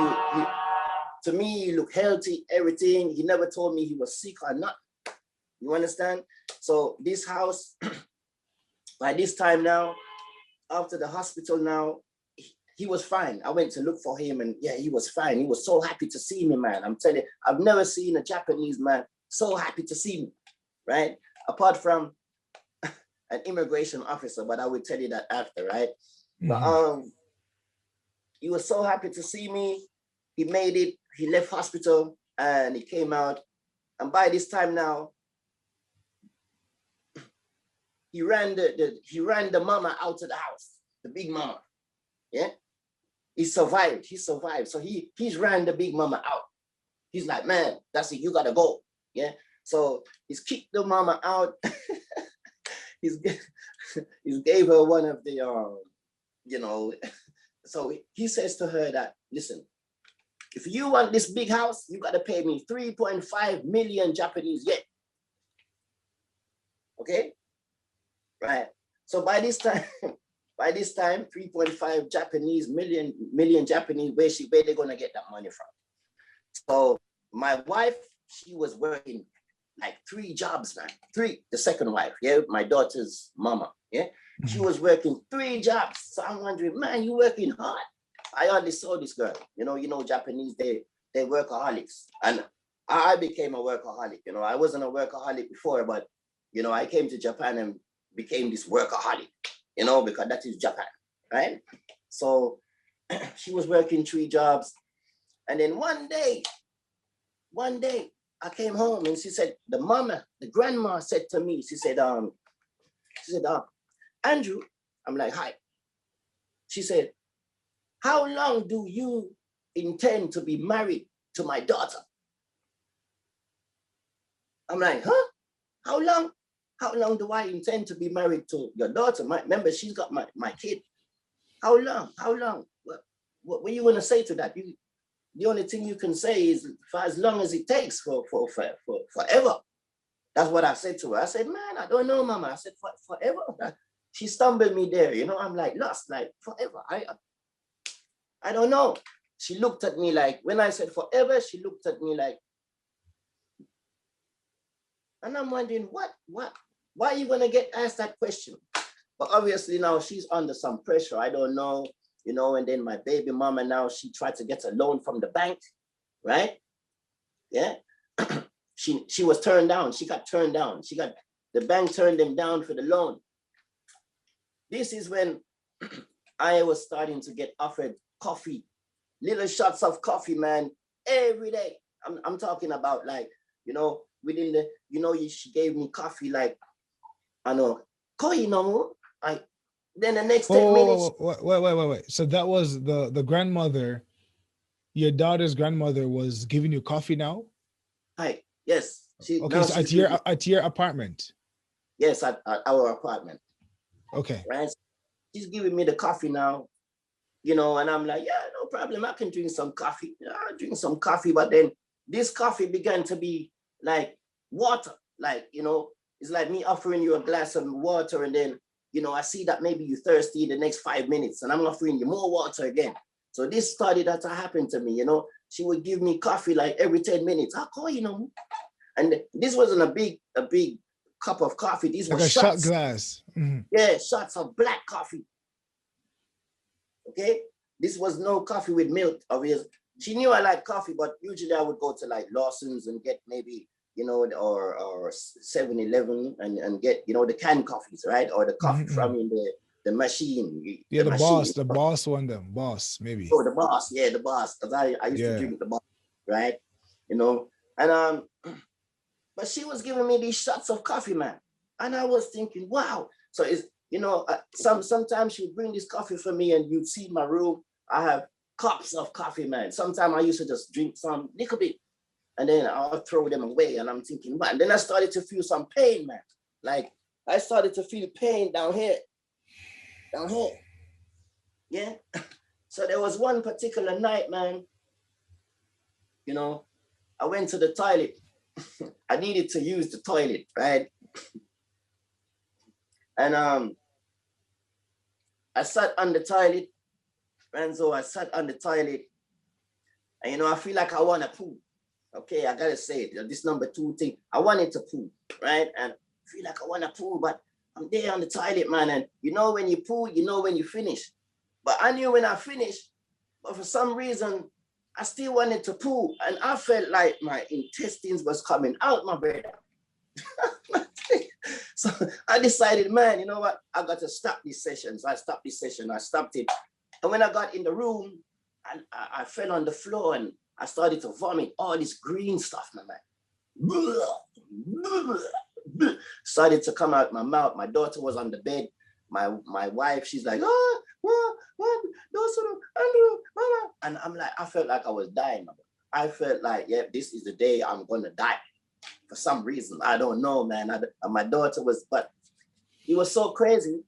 to me, he looked healthy, everything. He never told me he was sick or not. You understand? So this house, by this time now, after the hospital now, he was fine. I went to look for him and yeah, he was fine. He was so happy to see me, man. I'm telling you, I've never seen a Japanese man so happy to see me, right? Apart from an immigration officer, but I will tell you that after, right? But he was so happy to see me. He made it, he left hospital and he came out. And by this time now, he ran the mama out of the house, the big mama. Yeah, he survived. So he's ran the big mama out. He's like, man, that's it. You gotta go. Yeah. So he's kicked the mama out. he's gave her one of the So he says to her that, listen, if you want this big house, you got to pay me 3.5 million Japanese yen. Okay? Right. So by this time, 3.5 million Japanese, where they gonna get that money from? So my wife, she was working like 3 jobs, man. 3, the second wife, yeah, my daughter's mama, yeah. She was working 3 jobs. So I'm wondering, man, you working hard. I hardly saw this girl. You know, Japanese, they workaholics. And I became a workaholic. You know, I wasn't a workaholic before, but I came to Japan and became this workaholic, because that is Japan, right? So she was working 3 jobs. And then one day, I came home and she said, the grandma said to me, she said, Andrew, I'm like, hi. She said, how long do you intend to be married to my daughter? I'm like, huh? How long? How long do I intend to be married to your daughter? Remember, she's got my kid. How long? How long? What are you going to say to that? The only thing you can say is for as long as it takes, for forever. That's what I said to her. I said, man, I don't know, mama. I said, forever. She stumbled me there. I'm like lost, like forever. I don't know. She looked at me like, when I said forever, she looked at me like, and I'm wondering, why are you going to get asked that question? But obviously now she's under some pressure. I don't know, and then my baby mama now, she tried to get a loan from the bank, right? Yeah. She was turned down. She got turned down. The bank turned them down for the loan. This is when I was starting to get offered coffee, little shots of coffee, man, every day. I'm talking about like, within the, she gave me coffee like, I know, then the next 10 minutes. Wait. So that was the grandmother, your daughter's grandmother was giving you coffee now? Hi, yes. Okay, so at your apartment? Yes, at our apartment. Okay. Right? She's giving me the coffee now, and I'm like, yeah, no problem. I can drink some coffee. I'll drink some coffee. But then this coffee began to be like water. Like, it's like me offering you a glass of water, and then, I see that maybe you're thirsty in the next 5 minutes, and I'm offering you more water again. So this started to happen to me, She would give me coffee like every 10 minutes. I'll call, And this wasn't a big cup of coffee. These like were a shots. Shot glass. Mm-hmm. Yeah, shots of black coffee. Okay, this was no coffee with milk. Obviously, she knew I like coffee, but usually I would go to like Lawson's and get maybe, or 7-Eleven and get, the canned coffees, right? Or the coffee from in the machine. Yeah, the boss one, maybe. Oh, the boss, yeah, the boss. Because I used to drink the boss, right? And but she was giving me these shots of coffee, man. And I was thinking, wow. So it's, sometimes she would bring this coffee for me and you'd see my room. I have cups of coffee, man. Sometimes I used to just drink some little bit and then I'll throw them away. And I'm thinking, man, then I started to feel some pain, man. Like I started to feel pain down here. Yeah. So there was one particular night, man, I went to the toilet. I needed to use the toilet, right? And I sat on the toilet, Renzo, I sat on the toilet. And I feel like I want to poo. Okay, I gotta say it. This number 2 thing. I wanted to poo, right? And I feel like I want to poo, but I'm there on the toilet, man. And when you poo, when you finish. But I knew when I finished, but for some reason, I still wanted to poo. And I felt like my intestines was coming out, my brother. So I decided, man, you know what? I got to stop this session. So I stopped this session. I stopped it. And when I got in the room, I fell on the floor and I started to vomit all this green stuff, my man. started to come out my mouth. My daughter was on the bed. My wife, she's like, oh, what, those sort of Andrew, mama. And I'm like, I felt like I was dying. I felt like, yeah, this is the day I'm gonna die. For some reason, I don't know, man. And my daughter was, but it was so crazy.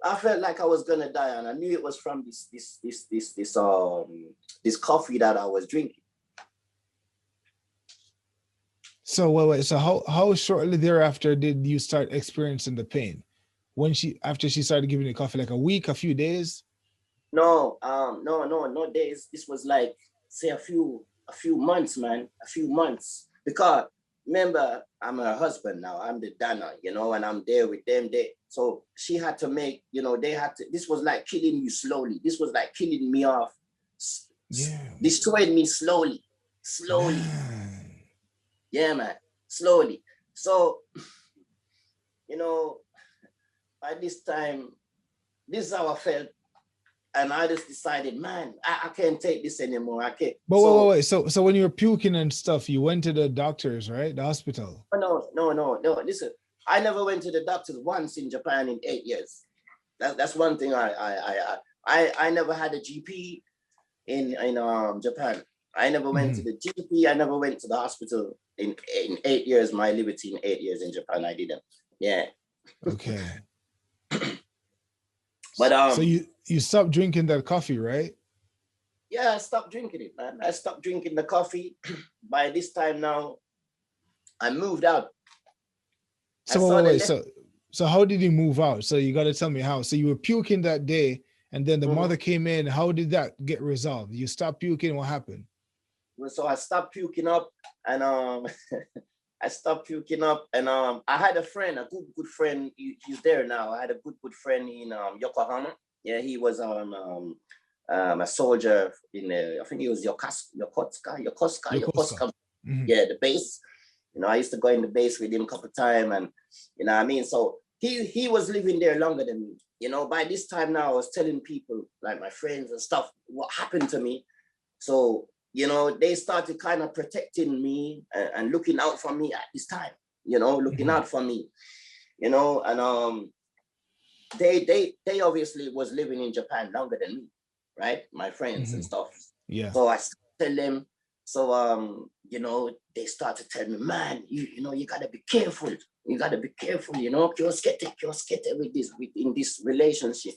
I felt like I was gonna die, and I knew it was from this coffee that I was drinking. So wait. So how shortly thereafter did you start experiencing the pain? When after she started giving you coffee, like a week, a few days? No, no days. This was like, say, a few months, man, a few months. Because remember, I'm her husband now. I'm the Dana, and I'm there with them. So she had to make, they had to. This was like killing you slowly. This was like killing me off, destroying me slowly. Man. Yeah, man, slowly. So, by this time, this is how I felt. And I just decided, man, I can't take this anymore. I can't. But wait. So when you were puking and stuff, you went to the doctors, right? The hospital? No. Listen, I never went to the doctors once in Japan in 8 years. That's one thing. I never had a GP in Japan. I never went to the GP. I never went to the hospital in 8 years. My liberty in 8 years in Japan, I didn't. Yeah. Okay. But so you stopped drinking that coffee, right? Yeah, I stopped drinking it, man. I stopped drinking the coffee. By this time now, I moved out. So how did you move out? So you got to tell me how. So you were puking that day, and then the mother came in. How did that get resolved? You stopped puking. What happened? So I stopped puking up, and I stopped puking up, and I had a friend, a good friend. He's there now. I had a good friend in Yokohama. Yeah, he was a soldier in I think he was Yokosuka. Yeah, the base. I used to go in the base with him a couple of times, and what I mean. So he was living there longer than me. By this time now, I was telling people, like my friends and stuff, what happened to me. So they started kind of protecting me and looking out for me at this time. Looking out for me. And they obviously was living in Japan longer than me, right? My friends and stuff. Yeah. So I tell them. So they start to tell me, man, you gotta be careful. You gotta be careful. With this relationship.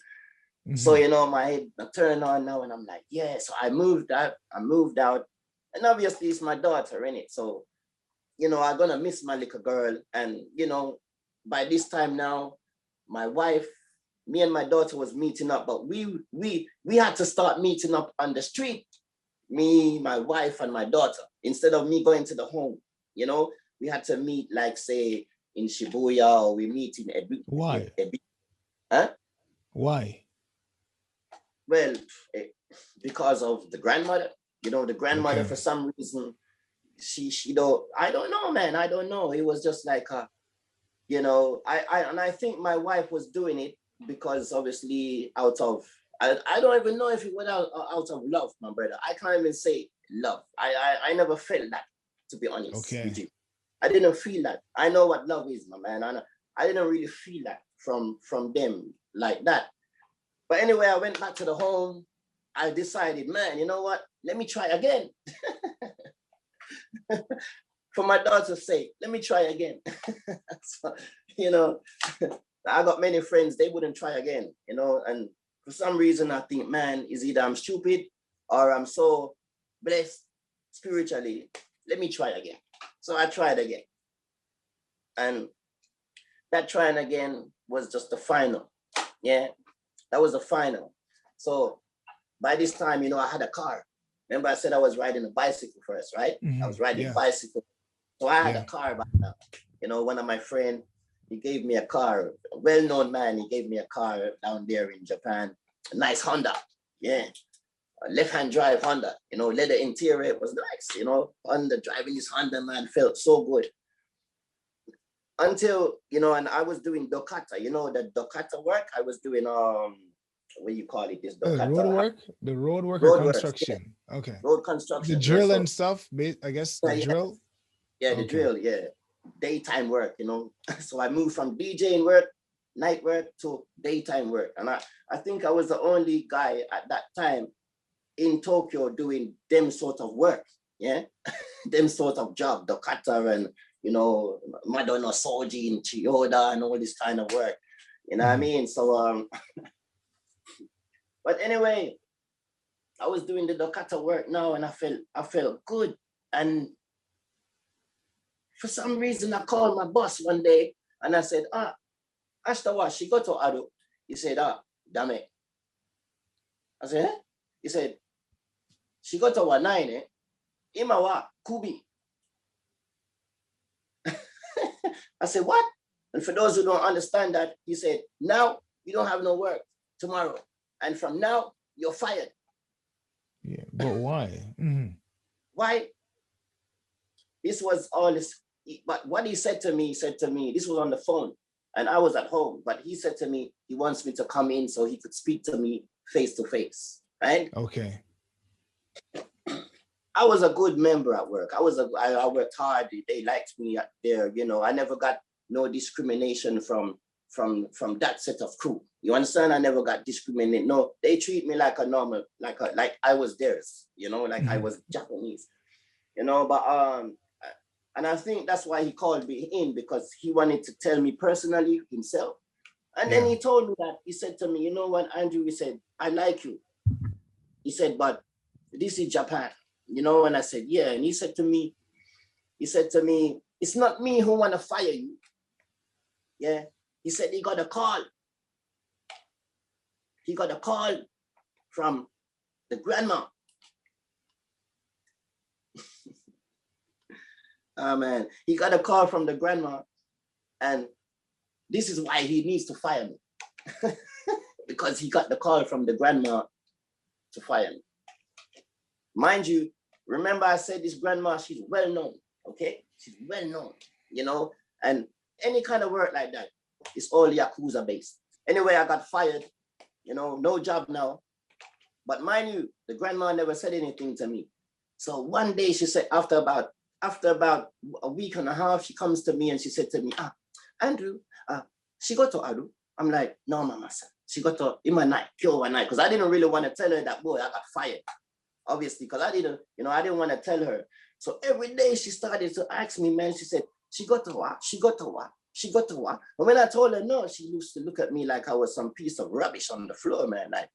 So my head turned on now, and I'm like, yeah. So I moved out, and obviously it's my daughter in it. So I'm gonna miss my little girl, and by this time now, my wife, me and my daughter was meeting up, but we had to start meeting up on the street. Me, my wife, and my daughter, instead of me going to the home. We had to meet, like, say, in Shibuya, or we meet in Ebi. Why? Huh? Why? Well, because of the grandmother. The grandmother, for some reason, she don't. I don't know, man. I don't know. It was just like I think my wife was doing it because obviously out of. I don't even know if it was out of love, my brother. I can't even say love. I never felt that, to be honest with you. I didn't feel that. I know what love is, my man. I didn't really feel that from them like that. But anyway, I went back to the home. I decided, man, you know what? Let me try again. For my daughter's sake, let me try again. So, I got many friends, they wouldn't try again, and for some reason, I think, man, is either I'm stupid or I'm so blessed spiritually. Let me try again. So I tried again. And that trying again was just the final. Yeah, that was the final. So by this time, I had a car. Remember I said I was riding a bicycle first, right? I was riding a bicycle. So I had a car by now. One of my friends, he gave me a car, a well-known man. He gave me a car down there in Japan, a nice Honda, yeah, a left-hand drive Honda. Leather interior, it was nice. Honda, driving this Honda, man, felt so good. Until and I was doing Dokata. The Dokata work. I was doing what do you call it? This Dokata the road work or construction. Yeah. Okay. Road construction. The drill and stuff. I guess the drill. Yeah, the drill. Yeah. daytime work, you know. So I moved from DJing work, night work to daytime work. And I think I was the only guy at that time in Tokyo doing them sort of work, yeah, them sort of job, the cutter and, you know, Madonna Soji and Chiyoda and all this kind of work, you know what I mean? So, but anyway, I was doing the cutter work now and I felt good. And for some reason, I called my boss one day and I said, Ashtawa, she got to Ado. He said, damn it. I said, eh? He said, she got to wa nine, eh? Imawa kubi. I said, what? And for those who don't understand that, he said, now you don't have no work tomorrow. And from now, you're fired. Yeah, but why? Why? This was all this, but what he said to me, this was on the phone and I was at home, but he said to me, he wants me to come in so he could speak to me face to face, right? Okay. I was a good member at work. I worked hard. They liked me there. You know, I never got no discrimination from that set of crew. You understand? I never got discriminated. No, they treat me like a normal, like I was theirs. You know, like I was Japanese. You know, but and I think that's why he called me in, because he wanted to tell me personally himself. And then he told me that, he said to me, you know what, Andrew, he said, I like you. He said, but this is Japan. You know, and I said, yeah. And he said to me, it's not me who want to fire you. Yeah. He said he got a call. He got a call from the grandma. Oh man, he got a call from the grandma, and this is why he needs to fire me. Because he got the call from the grandma to fire me. Mind you, remember I said this grandma, she's well known, okay? She's well known, you know, and any kind of work like that, it's all Yakuza based. Anyway, I got fired, you know, no job now. But mind you, the grandma never said anything to me. So one day she said, after about a week and a half, she comes to me and she said to me, Andrew, she got to Adu. I'm like, no, mama, son. She got to Ima night, pure one night. Because I didn't really want to tell her that, boy, I got fired. Obviously, because I didn't want to tell her. So every day she started to ask me, man, she said, she got to what? She got to what? She got to what? And when I told her no, she used to look at me like I was some piece of rubbish on the floor, man. Like,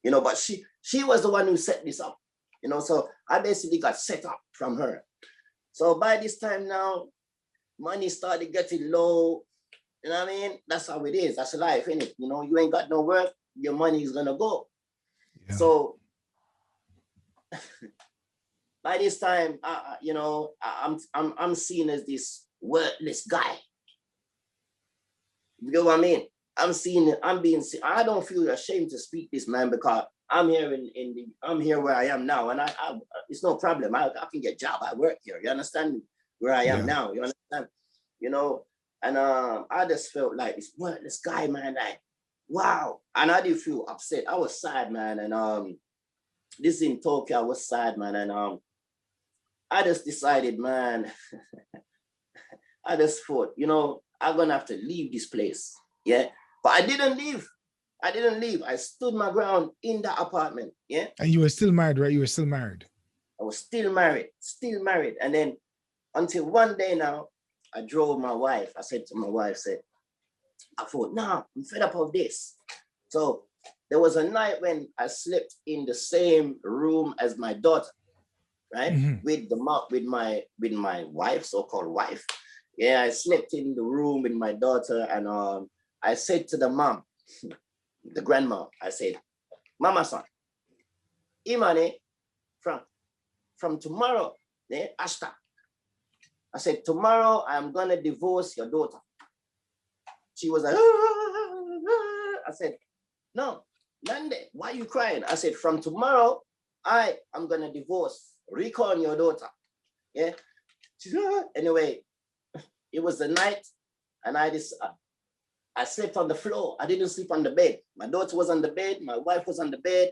you know, but she was the one who set this up, you know, so I basically got set up from her. So by this time now, money started getting low. You know what I mean? That's how it is. That's life, isn't it? You know, you ain't got no work, your money is gonna go. Yeah. So by this time, you know, I'm seen as this worthless guy. You know what I mean? I don't feel ashamed to speak this, man, because I'm here I'm here where I am now, and I it's no problem. I can get a job. I work here. You understand me? Where I am now. You understand? You know, and I just felt like this worthless guy, man. Like, wow. And I did feel upset. I was sad, man. And this in Tokyo, I was sad, man. And I just decided, man. I just thought, you know, I'm gonna have to leave this place. Yeah. But I didn't leave. I stood my ground in the apartment. Yeah. And you were still married, right? You were still married. I was still married. And then until one day now, I drove my wife. I said to my wife, I thought, nah, I'm fed up of this. So there was a night when I slept in the same room as my daughter, right? With my wife, so-called wife. Yeah, I slept in the room with my daughter, and I said to the mom, the grandma, I said, Mama son, Imane, from tomorrow, Ashta. I said, tomorrow I'm gonna divorce your daughter. She was like, I said, no, Nande, why are you crying? I said, from tomorrow, I am gonna divorce Rico and your daughter. Yeah. She said, anyway, it was the night, and I slept on the floor. I didn't sleep on the bed. My daughter was on the bed. My wife was on the bed.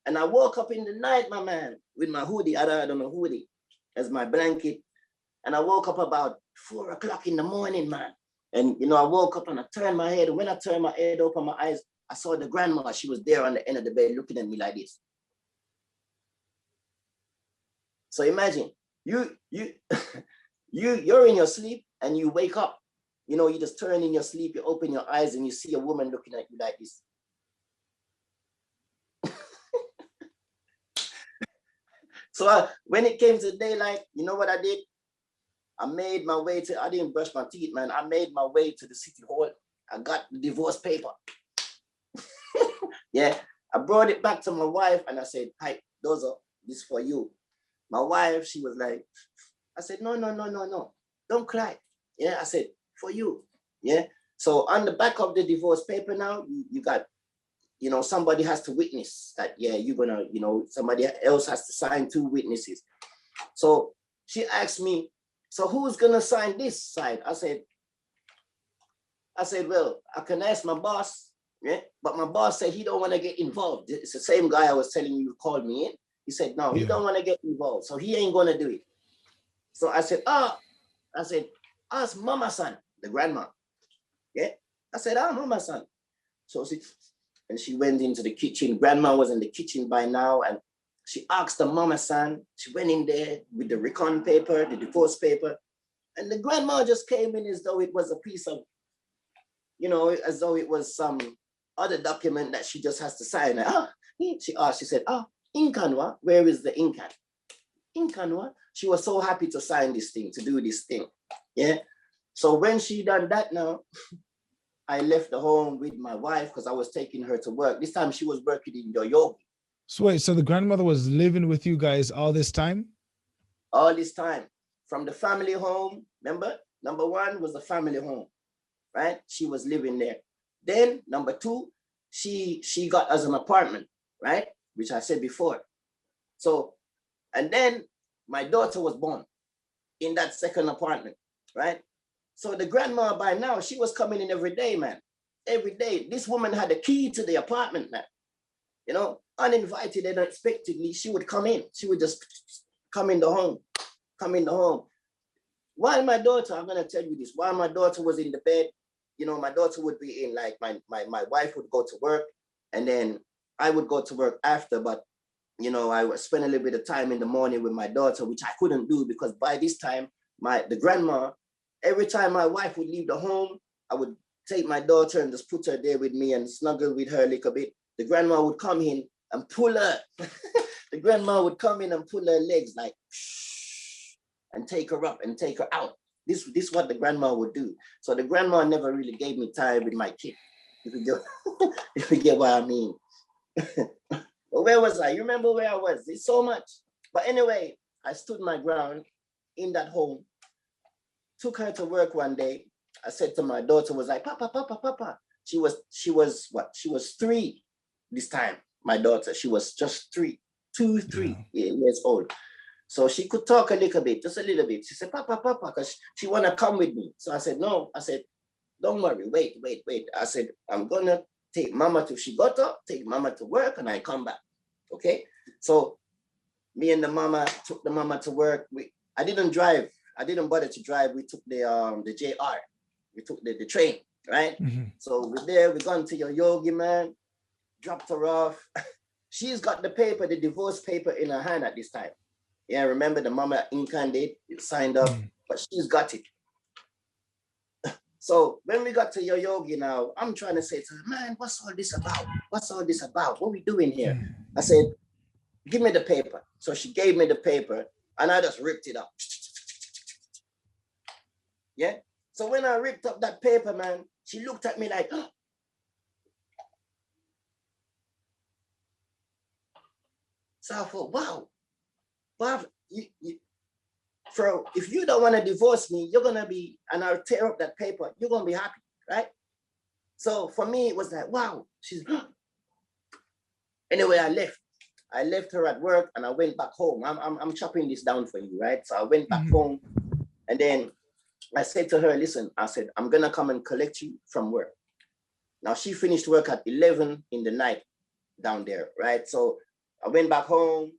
And I woke up in the night, my man, with my hoodie. I don't know, hoodie as my blanket. And I woke up about 4 o'clock in the morning, man. And, you know, I woke up and I turned my head. And when I turned my head, open my eyes, I saw the grandma. She was there on the end of the bed looking at me like this. So imagine, you're in your sleep and you wake up. You know, you just turn in your sleep, you open your eyes and you see a woman looking at you like this. So when it came to daylight, you know what I did? I made my way to, I didn't brush my teeth, man. I made my way to the city hall. I got the divorce paper. Yeah, I brought it back to my wife and I said, hi, this for you. My wife, she was like, I said, no, don't cry. Yeah, I said, for you. Yeah. So on the back of the divorce paper now, you got, you know, somebody has to witness that, yeah, you're gonna, you know, somebody else has to sign 2 witnesses. So she asked me, so who's gonna sign this side? I said, well, I can ask my boss, yeah, but my boss said he don't want to get involved. It's the same guy I was telling you called me in. He said, no, he don't want to get involved, so he ain't gonna do it. So I said, ask mama son, the grandma. Yeah, I said, mama son. So she went into the kitchen. Grandma was in the kitchen by now, and she asked the mama son. She went in there with the recon paper, the divorce paper, and the grandma just came in as though it was a piece of, you know, as though it was some other document that she just has to sign. She said, Incanwa, where is the Incan? Incanwa. She was so happy to sign this thing, to do this thing. Yeah. So when she done that now, I left the home with my wife because I was taking her to work. This time she was working in Yoyogi. So wait, so the grandmother was living with you guys all this time? All this time. From the family home, remember? Number 1 was the family home, right? She was living there. Then number 2, she got us an apartment, right? Which I said before. So, and then my daughter was born in that second apartment, right? So the grandma by now, she was coming in every day, man. Every day. This woman had a key to the apartment, man. You know, uninvited and unexpectedly, she would come in. She would just come in the home. While my daughter, I'm going to tell you this, while my daughter was in the bed, you know, my daughter would be in, like, my wife would go to work, and then I would go to work after, but, you know, I would spend a little bit of time in the morning with my daughter, which I couldn't do because by this time, the grandma, every time my wife would leave the home, I would take my daughter and just put her there with me and snuggle with her a little bit. The grandma would come in and pull her. The grandma would come in and pull her legs like, and take her up and take her out. This is what the grandma would do. So the grandma never really gave me time with my kid, if you get what I mean. But where was I? You remember where I was? It's so much. But anyway, I stood my ground in that home, took her to work one day. I said to my daughter, was like, Papa. She was what? She was 3 this time. My daughter, she was just 3 years old. So she could talk a little bit, just a little bit. She said, Papa, because she want to come with me. So I said, no. I said, don't worry, wait. I said, I'm going to take mama to, she got up, take mama to work, and I come back. Okay? So me and the mama took the mama to work. I didn't drive. I didn't bother to drive. We took the JR. We took the train, right? Mm-hmm. So we're there. We're going to your yogi, man. Dropped her off. She's got the paper, the divorce paper in her hand at this time. Yeah, remember the mama incanted, it signed up, but she's got it. So when we got to your yogi now, I'm trying to say to her, man, what's all this about? What's all this about? What are we doing here? I said, give me the paper. So she gave me the paper and I just ripped it up. Yeah. So when I ripped up that paper, man, she looked at me like, oh. So I thought, wow, if you don't want to divorce me, you're going to be, and I'll tear up that paper, you're going to be happy, right? So for me, it was like, wow, she's, anyway, I left her at work and I went back home. I'm chopping this down for you, right? So I went back home and then I said to her, listen, I said, I'm going to come and collect you from work. Now she finished work at 11 in the night down there, right? So I went back home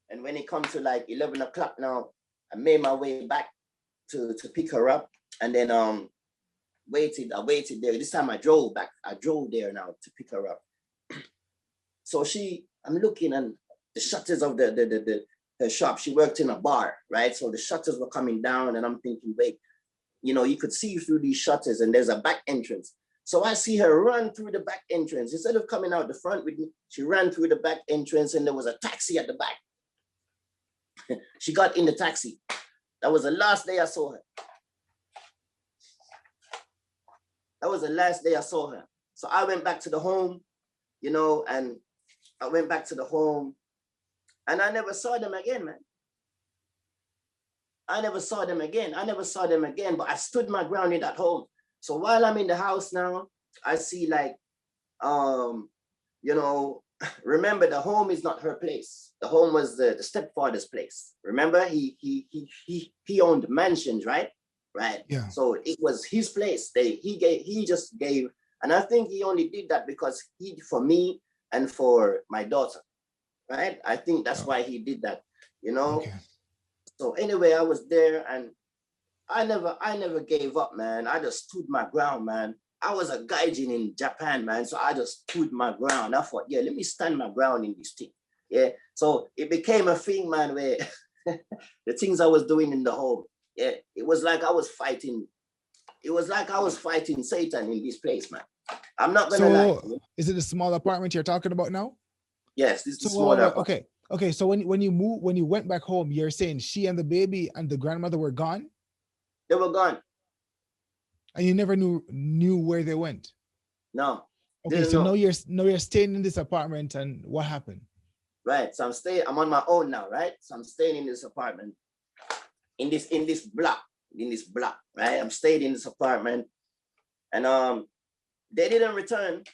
and when it comes to like 11 o'clock now, I made my way back to pick her up, and then I waited there. This time I drove there now to pick her up. So I'm looking, and the shutters of the shop, she worked in a bar, right? So the shutters were coming down, and I'm thinking, wait, you could see through these shutters, and there's a back entrance. So I see her run through the back entrance. Instead of coming out the front with me, she ran through the back entrance, and there was a taxi at the back. She got in the taxi. That was the last day I saw her. That was the last day I saw her. So I went back to the home, and I went back to the home, and I never saw them again, man. I never saw them again, but I stood my ground in that home. So while I'm in the house now, I see like, remember, the home is not her place. The home was the stepfather's place. Remember, he owned mansions, right? Right. Yeah. So it was his place. He just gave, and I think he only did that because for me and for my daughter, right? I think that's why he did that, Okay. So anyway, I was there, and I never gave up, man. I just stood my ground, man. I was a gaijin in Japan, man. So I just stood my ground. I thought, yeah, let me stand my ground in this thing. Yeah. So it became a thing, man, where the things I was doing in the home, yeah, it was like I was fighting. It was like I was fighting Satan in this place, man. I'm not gonna lie. Is it a small apartment you're talking about now? Yes, this is a smaller apartment. Okay. So when you went back home, you're saying she and the baby and the grandmother were gone? They were gone. And you never knew where they went? No. Okay, so now you're staying in this apartment, and what happened? Right. So I'm on my own now, right? So I'm staying in this apartment, in this block, right? I'm staying in this apartment, and they didn't return.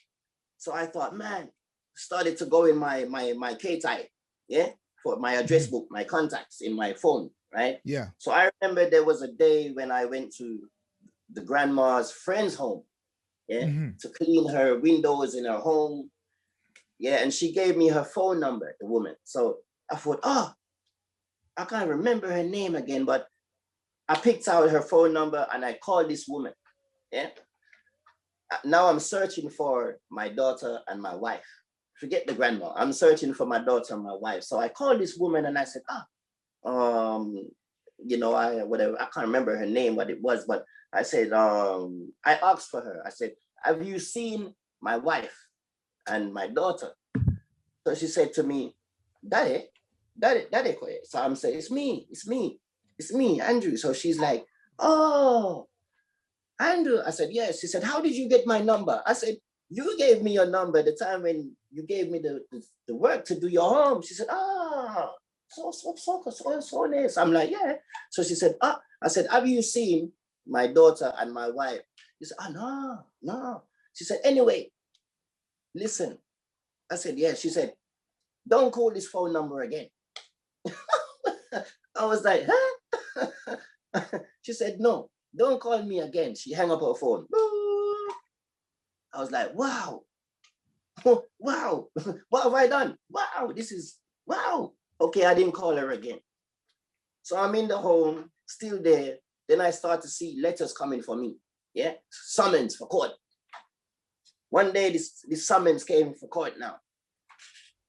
So I thought, man, started to go in my K-type, yeah, for my address book, my contacts in my phone, right? Yeah. So I remember there was a day when I went to the grandma's friend's home, yeah, to clean her windows in her home, yeah, and she gave me her phone number, the woman. So I thought, I can't remember her name again, but I picked out her phone number and I called this woman, yeah. Now I'm searching for my daughter and my wife. Forget the grandma. I'm searching for my daughter and my wife. So I called this woman and I said, whatever, I can't remember her name, what it was, but I said, I asked for her. I said, have you seen my wife and my daughter? So she said to me, Daddy. So I'm saying, it's me, Andrew. So she's like, oh, Andrew. I said, yes. She said, how did you get my number? I said, you gave me your number the time when you gave me the work to do your home. She said, so nice. I'm like, yeah. So she said, I said, have you seen my daughter and my wife? She said, no. She said, anyway, listen. I said, yeah. She said, don't call this phone number again. I was like, huh? She said, no, don't call me again. She hung up her phone. I was like, wow. Wow. What have I done? Wow, wow. Okay, I didn't call her again. So I'm in the home, still there. Then I start to see letters coming for me. Yeah, summons for court. One day, this summons came for court now.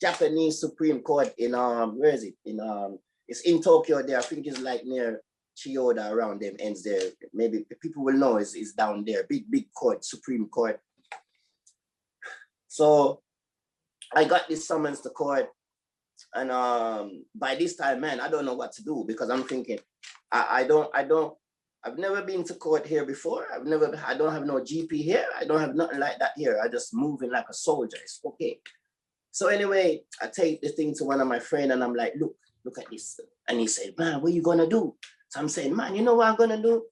Japanese Supreme Court in where is it? It's in Tokyo there. I think it's like near Chiyoda, around them ends there. Maybe people will know it's down there. Big court, Supreme Court. So I got this summons to court, and by this time, man, I don't know what to do, because I'm thinking, I've never been to court here before. I don't have no GP here. I don't have nothing like that here. I just moving like a soldier. It's okay. So anyway, I take the thing to one of my friends and I'm like, look at this. And he said, man, what are you gonna do? So I'm saying, man, you know what I'm gonna do?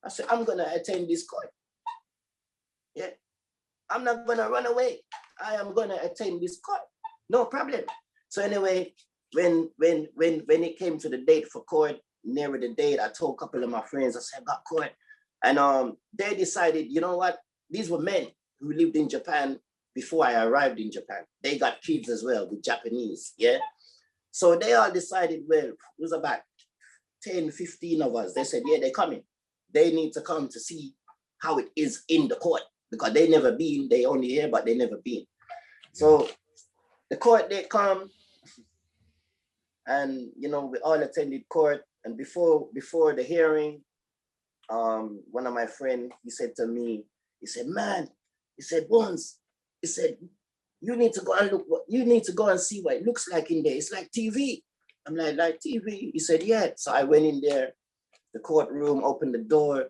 I said, I'm gonna attend this court. Yeah, I'm not gonna run away. I am gonna attend this court. No problem. So anyway, when it came to the date for court, nearer the date, I told a couple of my friends, I said, I got court. And they decided, you know what? These were men who lived in Japan before I arrived in Japan. They got kids as well with Japanese, yeah? So they all decided, well, it was about 10, 15 of us. They said, yeah, they're coming. They need to come to see how it is in the court because they never been. They only hear, but they never been. So the court, they come and, you know, we all attended court. And before the hearing, one of my friends, he said to me, he said, man, he said, Bones, he said, you need to go and look, you need to go and see what it looks like in there. It's like TV. I'm like TV? He said, yeah. So I went in there, the courtroom, opened the door,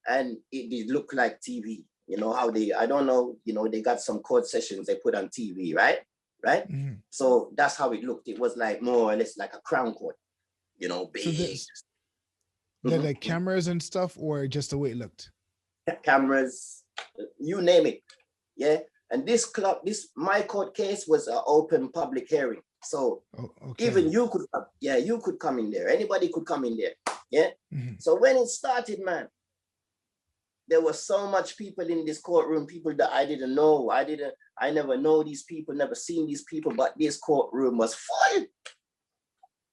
and it did look like TV. You know how they, I don't know, you know, they got some court sessions they put on TV, right? Right? Mm-hmm. So that's how it looked. It was like more or less like a crown court, you know, big. So there like cameras and stuff, or just the way it looked? Cameras, you name it. Yeah. And my court case was an open public hearing. So even you could come, you could come in there. Anybody could come in there. Yeah. Mm-hmm. So when it started, man, there was so much people in this courtroom, people that I didn't know. I never know these people, never seen these people, but this courtroom was full.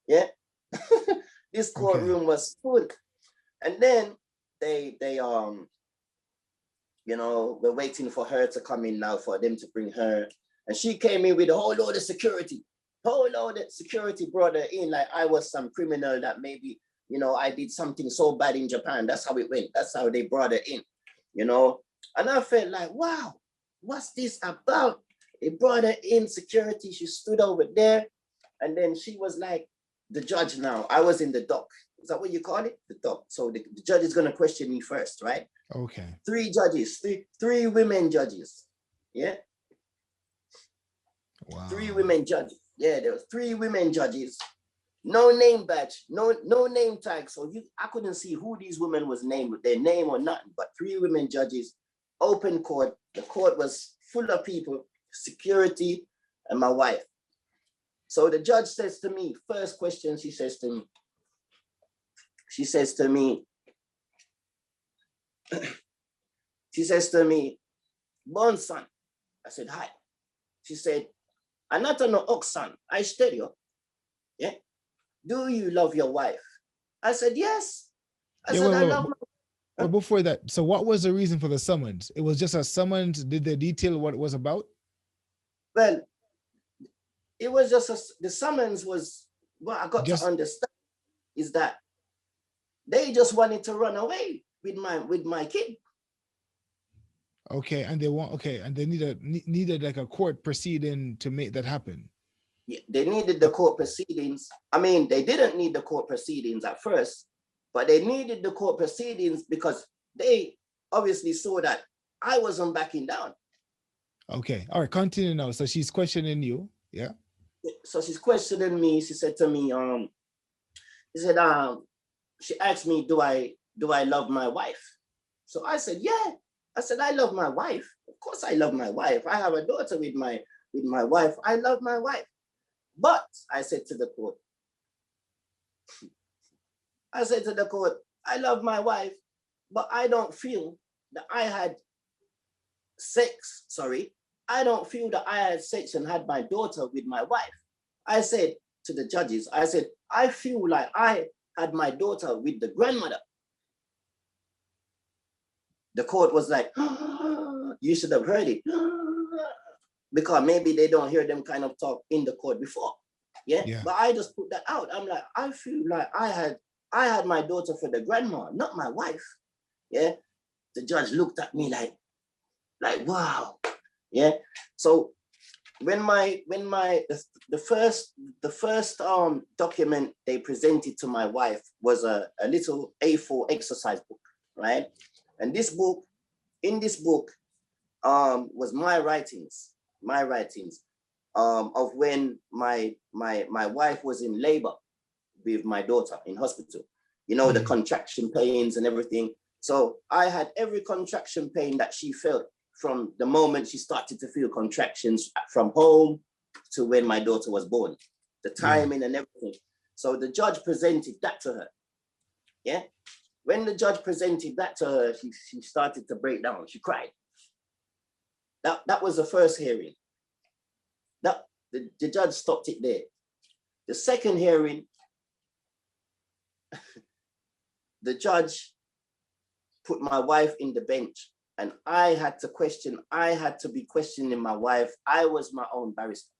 Yeah. This courtroom was full. And then they you know, we're waiting for her to come in now, for them to bring her. And she came in with a whole load of security. Whole load of security brought her in like I was some criminal that maybe, you know, I did something so bad in Japan. That's how it went. That's how they brought her in, you know. And I felt like, wow, what's this about? They brought her in, security. She stood over there. And then she was like, the judge now. I was in the dock. Is that what you call it? The dock. So the judge is going to question me first, right? Okay. 3 judges, three women judges. Yeah. Wow. 3 women judges. Yeah, there was 3 women judges. No name badge, no name tag. So I couldn't see who these women was named with their name or nothing, but 3 women judges, open court. The court was full of people, security, and my wife. So the judge says to me, first question, she says to me, Bon son. I said, hi. She said, Anata no oksan, I stereo. Yeah. Do you love your wife? I said, yes. I said, I love my wife. But before that, so what was the reason for the summons? It was just a summons. Did they detail what it was about? Well, it was just the summons was, what I got to understand is that they just wanted to run away with my kid. Okay, and they needed like a court proceeding to make that happen. Yeah, they needed the court proceedings. I mean, they didn't need the court proceedings at first, but they needed the court proceedings because they obviously saw that I wasn't backing down. Okay, all right, continue now. So she's questioning you, yeah? So she's questioning me. She said to me, she asked me, do I love my wife? So I said, yeah. I said, I love my wife. Of course I love my wife. I have a daughter with my wife. I love my wife. But I said to the court, I love my wife, but I don't feel that I had sex. Sorry. I don't feel that I had sex and had my daughter with my wife. I said to the judges, I said, I feel like I had my daughter with the grandmother. The court was like, you should have heard it. Because maybe they don't hear them kind of talk in the court before. Yeah. But I just put that out. I'm like, I feel like I had my daughter for the grandma, not my wife. Yeah. The judge looked at me like wow. Yeah. So when the first document they presented to my wife was a little A4 exercise book, right? And in this book was my writings of when my wife was in labor with my daughter in hospital, you know, the contraction pains and everything. So I had every contraction pain that she felt from the moment she started to feel contractions from home to when my daughter was born, the timing and everything. So the judge presented that to her. Yeah. When the judge presented that to her, she started to break down. She cried. That was the first hearing. The judge stopped it there. The second hearing, the judge put my wife in the bench, and I had to be questioning my wife. I was my own barrister.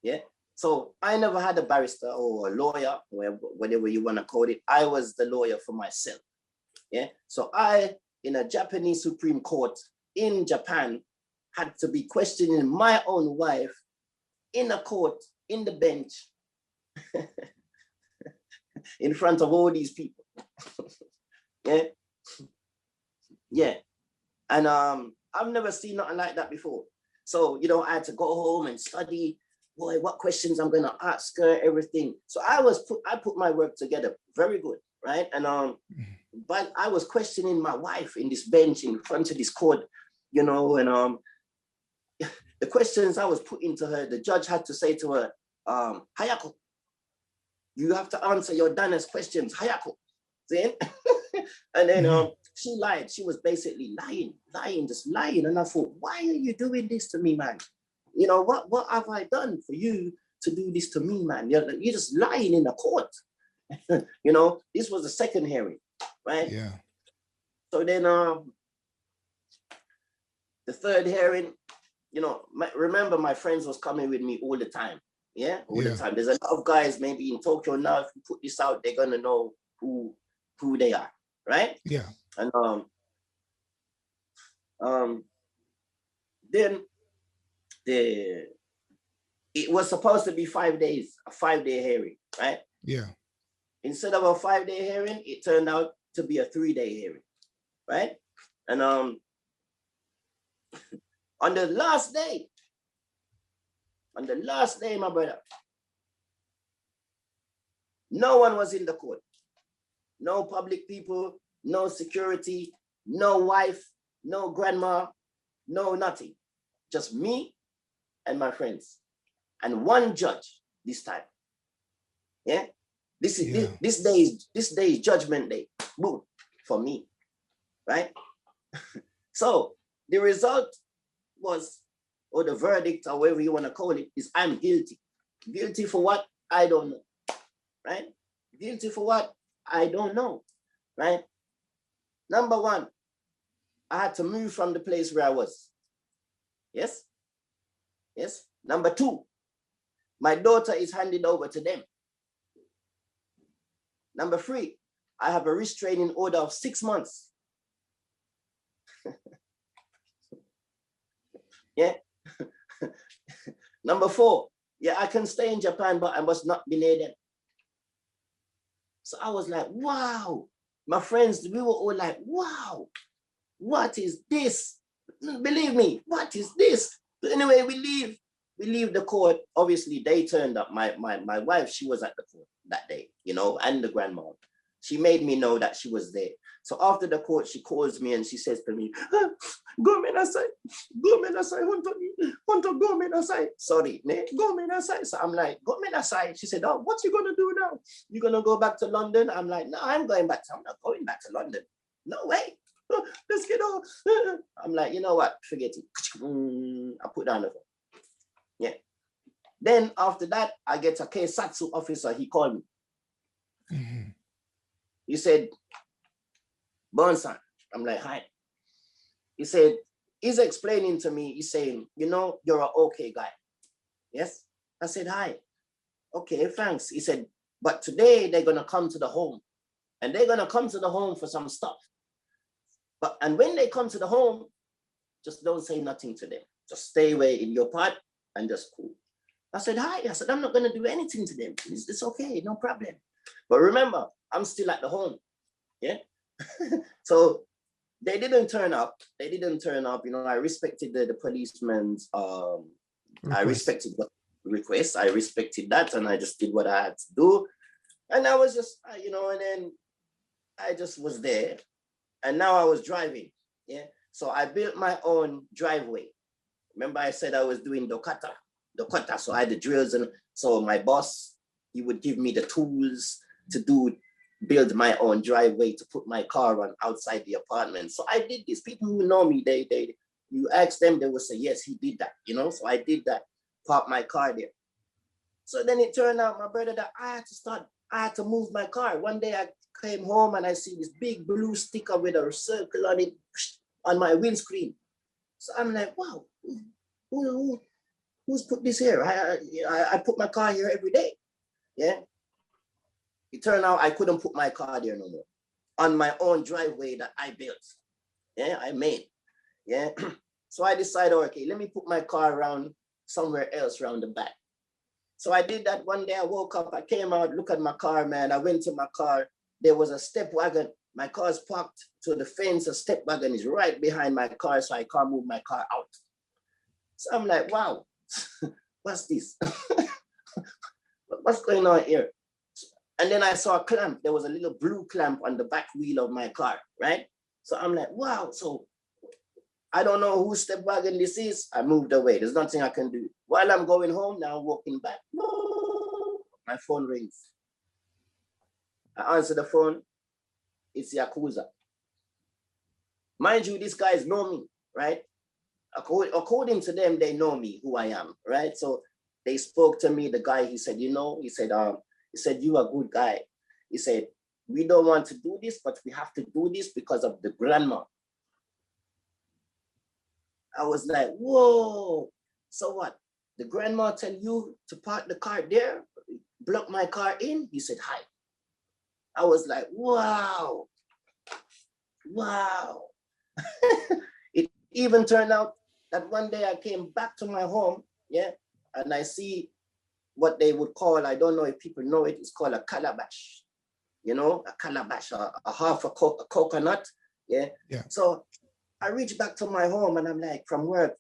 Yeah. So I never had a barrister or a lawyer, whatever you want to call it. I was the lawyer for myself. Yeah. So I, in a Japanese Supreme Court in Japan, had to be questioning my own wife in a court, in the bench, in front of all these people. Yeah. Yeah. And I've never seen nothing like that before. So, you know, I had to go home and study, boy, what questions I'm gonna ask her, everything. So I put my work together very good, right? And but I was questioning my wife in this bench in front of this court, you know, and the questions I was putting to her, the judge had to say to her, Hayako, you have to answer your Dana's questions, Hayako. See? And then she lied. She was basically just lying. And I thought, why are you doing this to me, man? You know, what have I done for you to do this to me, man? You're just lying in the court. You know, this was the second hearing, right? Yeah. So then the third hearing, you know, remember my friends was coming with me all the time. Yeah, all the time. There's a lot of guys maybe in Tokyo now, if you put this out, they're gonna know who they are, right? Yeah. And then it was supposed to be 5 days, a 5-day hearing, right? Yeah. Instead of a 5-day hearing, it turned out to be a 3-day hearing, right? And on the last day, my brother, no one was in the court. No public people, no security, no wife, no grandma, no nothing. Just me and my friends. And one judge this time. Yeah? This day is judgment day. Boom. For me. Right? So the result was, or the verdict, or whatever you want to call it, is I'm guilty. Guilty for what? I don't know. Right? Guilty for what? I don't know. Right? Number one, I had to move from the place where I was. Yes? Yes. Number two, my daughter is handed over to them. Number three, I have a restraining order of 6 months. Yeah. Number four, yeah, I can stay in Japan, but I must not be near them. So I was like, wow. My friends, we were all like, wow, what is this? Believe me, what is this? So anyway, we leave the court. Obviously, they turned up. My wife, she was at the court that day, you know, and the grandma. She made me know that she was there. So after the court, she calls me and she says to me, go aside, go aside. Sorry, go aside. So I'm like, go aside. She said, oh, what you gonna do now? You gonna go back to London? I'm like, no, I'm not going back to London. No way. Let's get off. I'm like, you know what? Forget it. I put down the phone. Yeah. Then after that, I get a Keisatsu officer. He called me. Mm-hmm. He said, Bonsan. I'm like, hi. He said, he's explaining to me, he's saying, you know, you're an okay guy. Yes? I said, hi. Okay, thanks. He said, but today they're going to come to the home. And they're going to come to the home for some stuff. And when they come to the home, just don't say nothing to them. Just stay away in your part and just cool. I said, hi. I said, I'm not going to do anything to them. It's okay, no problem. But remember, I'm still at the home. Yeah. So they didn't turn up. You know, I respected the policeman's, I respected the request. I respected that. And I just did what I had to do. And I was just, you know, and then I just was there. And now I was driving. Yeah. So I built my own driveway. Remember I said I was doing dokata. So I had the drills. And so my boss, he would give me the tools to build my own driveway to put my car on outside the apartment. So I did this. People who know me, you ask them, they will say, yes, he did that, you know? So I did that, parked my car there. So then it turned out, my brother, that I had to start I had to move my car. One day I came home and I see this big blue sticker with a circle on it on my windscreen. So I'm like, wow, who's put this here? I put my car here every day. Yeah. It turned out I couldn't put my car there no more on my own driveway that I built. Yeah, I made. Yeah. So I decided, okay, let me put my car around somewhere else around the back. So I did that. One day I woke up, I came out, look at my car, man. I went to my car. There was a step wagon. My car's parked to the fence. A step wagon is right behind my car, so I can't move my car out. So I'm like, wow, what's this? What's going on here? And then I saw a clamp. There was a little blue clamp on the back wheel of my car, right? So I'm like, wow. So I don't know whose step wagon this is. I moved away. There's nothing I can do. While I'm going home, now I'm walking back. My phone rings. I answer the phone. It's Yakuza. Mind you, these guys know me, right? According to them, they know me, who I am, right? So they spoke to me. The guy, he said, he said, you a good guy. He said, we don't want to do this, but we have to do this because of the grandma. I was like, whoa, so what? The grandma tell you to park the car there, block my car in? He said, hi. I was like, wow. It even turned out that one day I came back to my home, yeah, and I see what they would call, I don't know if people know it, it's called a calabash. A calabash, a half a coconut, yeah. So I reach back to my home and I'm like, from work,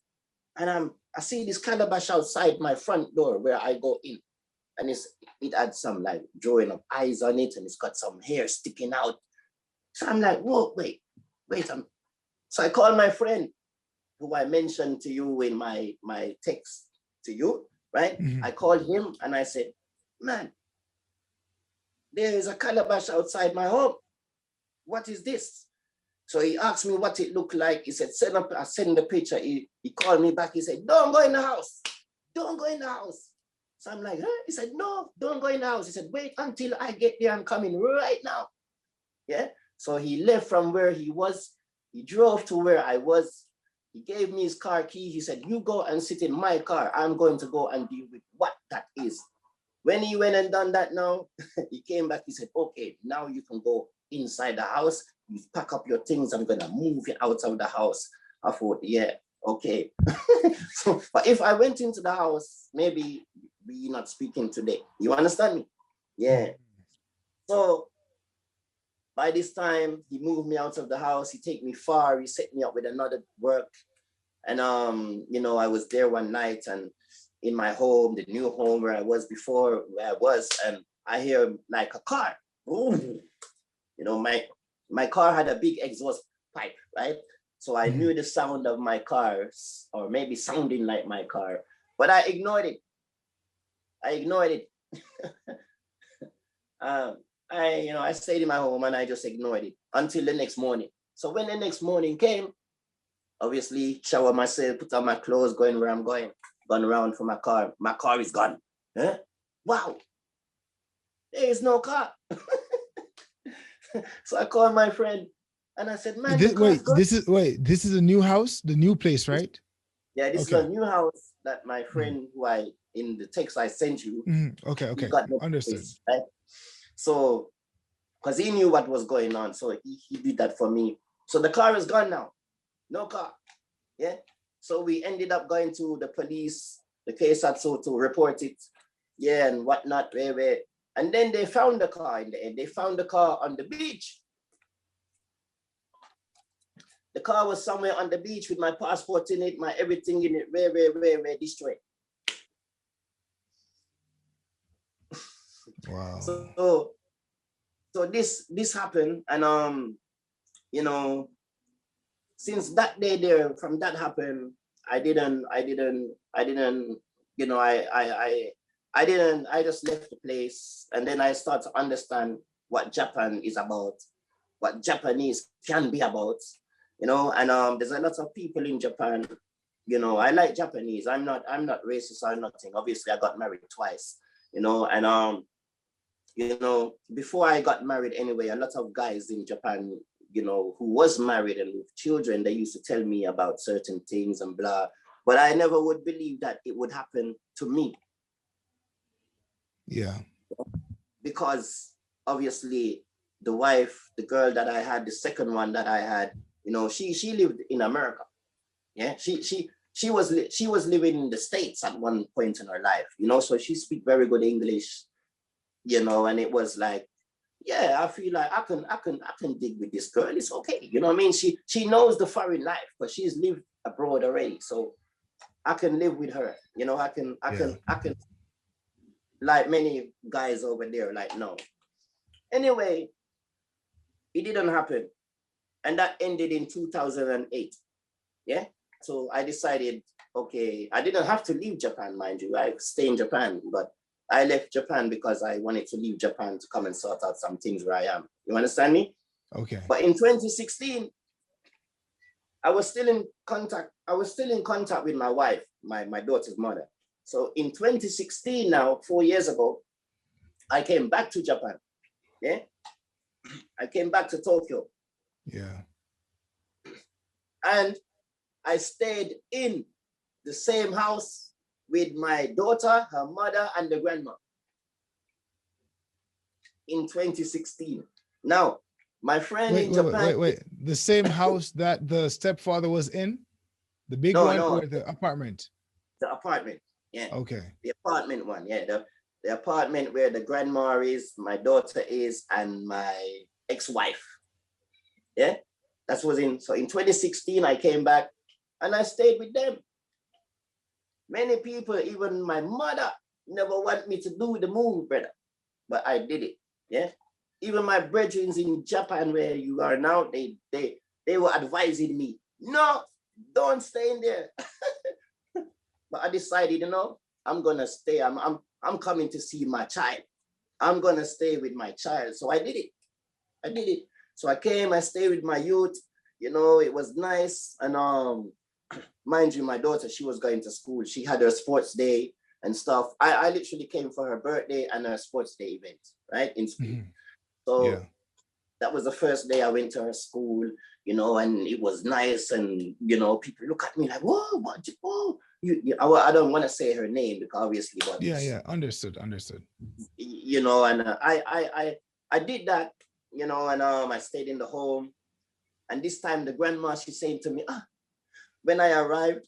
and I see this calabash outside my front door where I go in, and it had some like drawing of eyes on it, and it's got some hair sticking out. So I'm like, whoa, wait. So I called my friend who I mentioned to you in my text to you, right? Mm-hmm. I called him and I said, man, there is a calabash outside my home. What is this? So he asked me what it looked like. He said, I sent the picture. He called me back. He said, don't go in the house. Don't go in the house. So I'm like, huh? He said, no, don't go in the house. He said, wait until I get there. I'm coming right now. Yeah. So he left from where he was. He drove to where I was. He gave me his car key. He said, you go and sit in my car. I'm going to go and deal with what that is. When he went and done that now, he came back. He said, okay, now you can go inside the house. You pack up your things. I'm going to move you out of the house. I thought, yeah, okay. So, but if I went into the house, maybe we're not speaking today. You understand me? Yeah. So by this time, he moved me out of the house. He take me far. He set me up with another work. And, I was there one night and in my home, the new home where I was before, and I hear like a car. Boom. My car had a big exhaust pipe, right? So I knew the sound of my car, or maybe sounding like my car, but I ignored it. I stayed in my home and I just ignored it until the next morning. So when the next morning came, obviously shower myself, put on my clothes, going where I'm going, gone around for my car. My car is gone. Huh? Wow, there is no car. So I called my friend and I said, man, this is a new house, the new place, right? Yeah, this is a new house that my friend who in the text I sent you. Okay. Understood. Place, right? So, because he knew what was going on, so he did that for me. So the car is gone now. No car. Yeah. So we ended up going to the police, the case had to report it. Yeah, and whatnot. And then they found the car in the end. They found the car on the beach. The car was somewhere on the beach with my passport in it, my everything in it, very destroyed. Wow. So this happened, and since that day there, from that happened, I just left the place, and then I start to understand what Japan is about, what Japanese can be about, and there's a lot of people in Japan, I like Japanese. I'm not racist or nothing. Obviously I got married twice, and you know, before I got married anyway, a lot of guys in Japan, you know, who was married and with children, they used to tell me about certain things and blah, but I never would believe that it would happen to me. Yeah. Because obviously the wife, the girl that I had, the second one that I had, you know, she lived in America. Yeah, she was living in the States at one point in her life, you know, so she speak very good English, you know, and it was like, yeah, I feel like I can dig with this girl. It's okay, you know what I mean? She knows the foreign life, but she's lived abroad already, so I can live with her. You know, I can, like many guys over there, like no. Anyway, it didn't happen, and that ended in 2008. Yeah, so I decided, okay, I didn't have to leave Japan, mind you. I stay in Japan, but I left Japan because I wanted to leave Japan to come and sort out some things where I am. You understand me? Okay. But in 2016, I was still in contact. I was still in contact with my wife, my daughter's mother. So in 2016, now 4 years ago, I came back to Japan. Yeah, I came back to Tokyo. Yeah. And I stayed in the same house with my daughter, her mother, and the grandma in 2016. Now, my friend in Japan. Wait. The same house that the stepfather was in? The big one or the apartment? The apartment, yeah. Okay. The apartment one, yeah. The apartment where the grandma is, my daughter is, and my ex-wife. Yeah, that was so in 2016, I came back and I stayed with them. Many people, even my mother, never want me to do the move, brother, but I did it. Yeah, even my brethren in Japan, where you are now, they were advising me, no, don't stay in there. But I decided, you know, I'm gonna stay. I'm coming to see my child. I'm gonna stay with my child. So I did it. So I came, I stayed with my youth. You know, it was nice. And mind you, my daughter, she was going to school. She had her sports day and stuff. I literally came for her birthday and her sports day event, right, in school. Mm-hmm. So yeah. That was the first day I went to her school, you know, and it was nice. And, you know, people look at me like, whoa, what, whoa. I don't want to say her name because obviously, but yeah, understood. You know, and I did that, you know, and I stayed in the home. And this time the grandma, she's saying to me, when I arrived,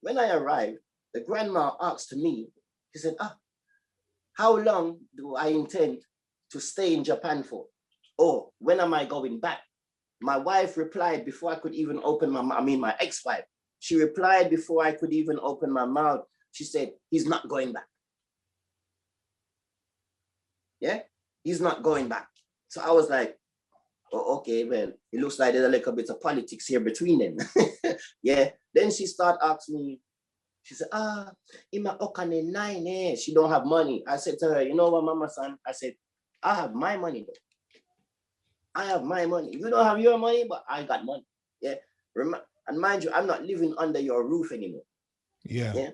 the grandma asked me, she said, how long do I intend to stay in Japan for? Oh, when am I going back? My wife replied before I could even open my ex-wife, she replied before I could even open my mouth. She said, he's not going back. Yeah, he's not going back. So I was like, oh, okay, well, it looks like there's a little bit of politics here between them. Yeah. Then she started asking me, she said, ima okane nai ne. She don't have money. I said to her, you know what, mama son? I said, I have my money though. I have my money. You don't have your money, but I got money. Yeah. And mind you, I'm not living under your roof anymore. Yeah.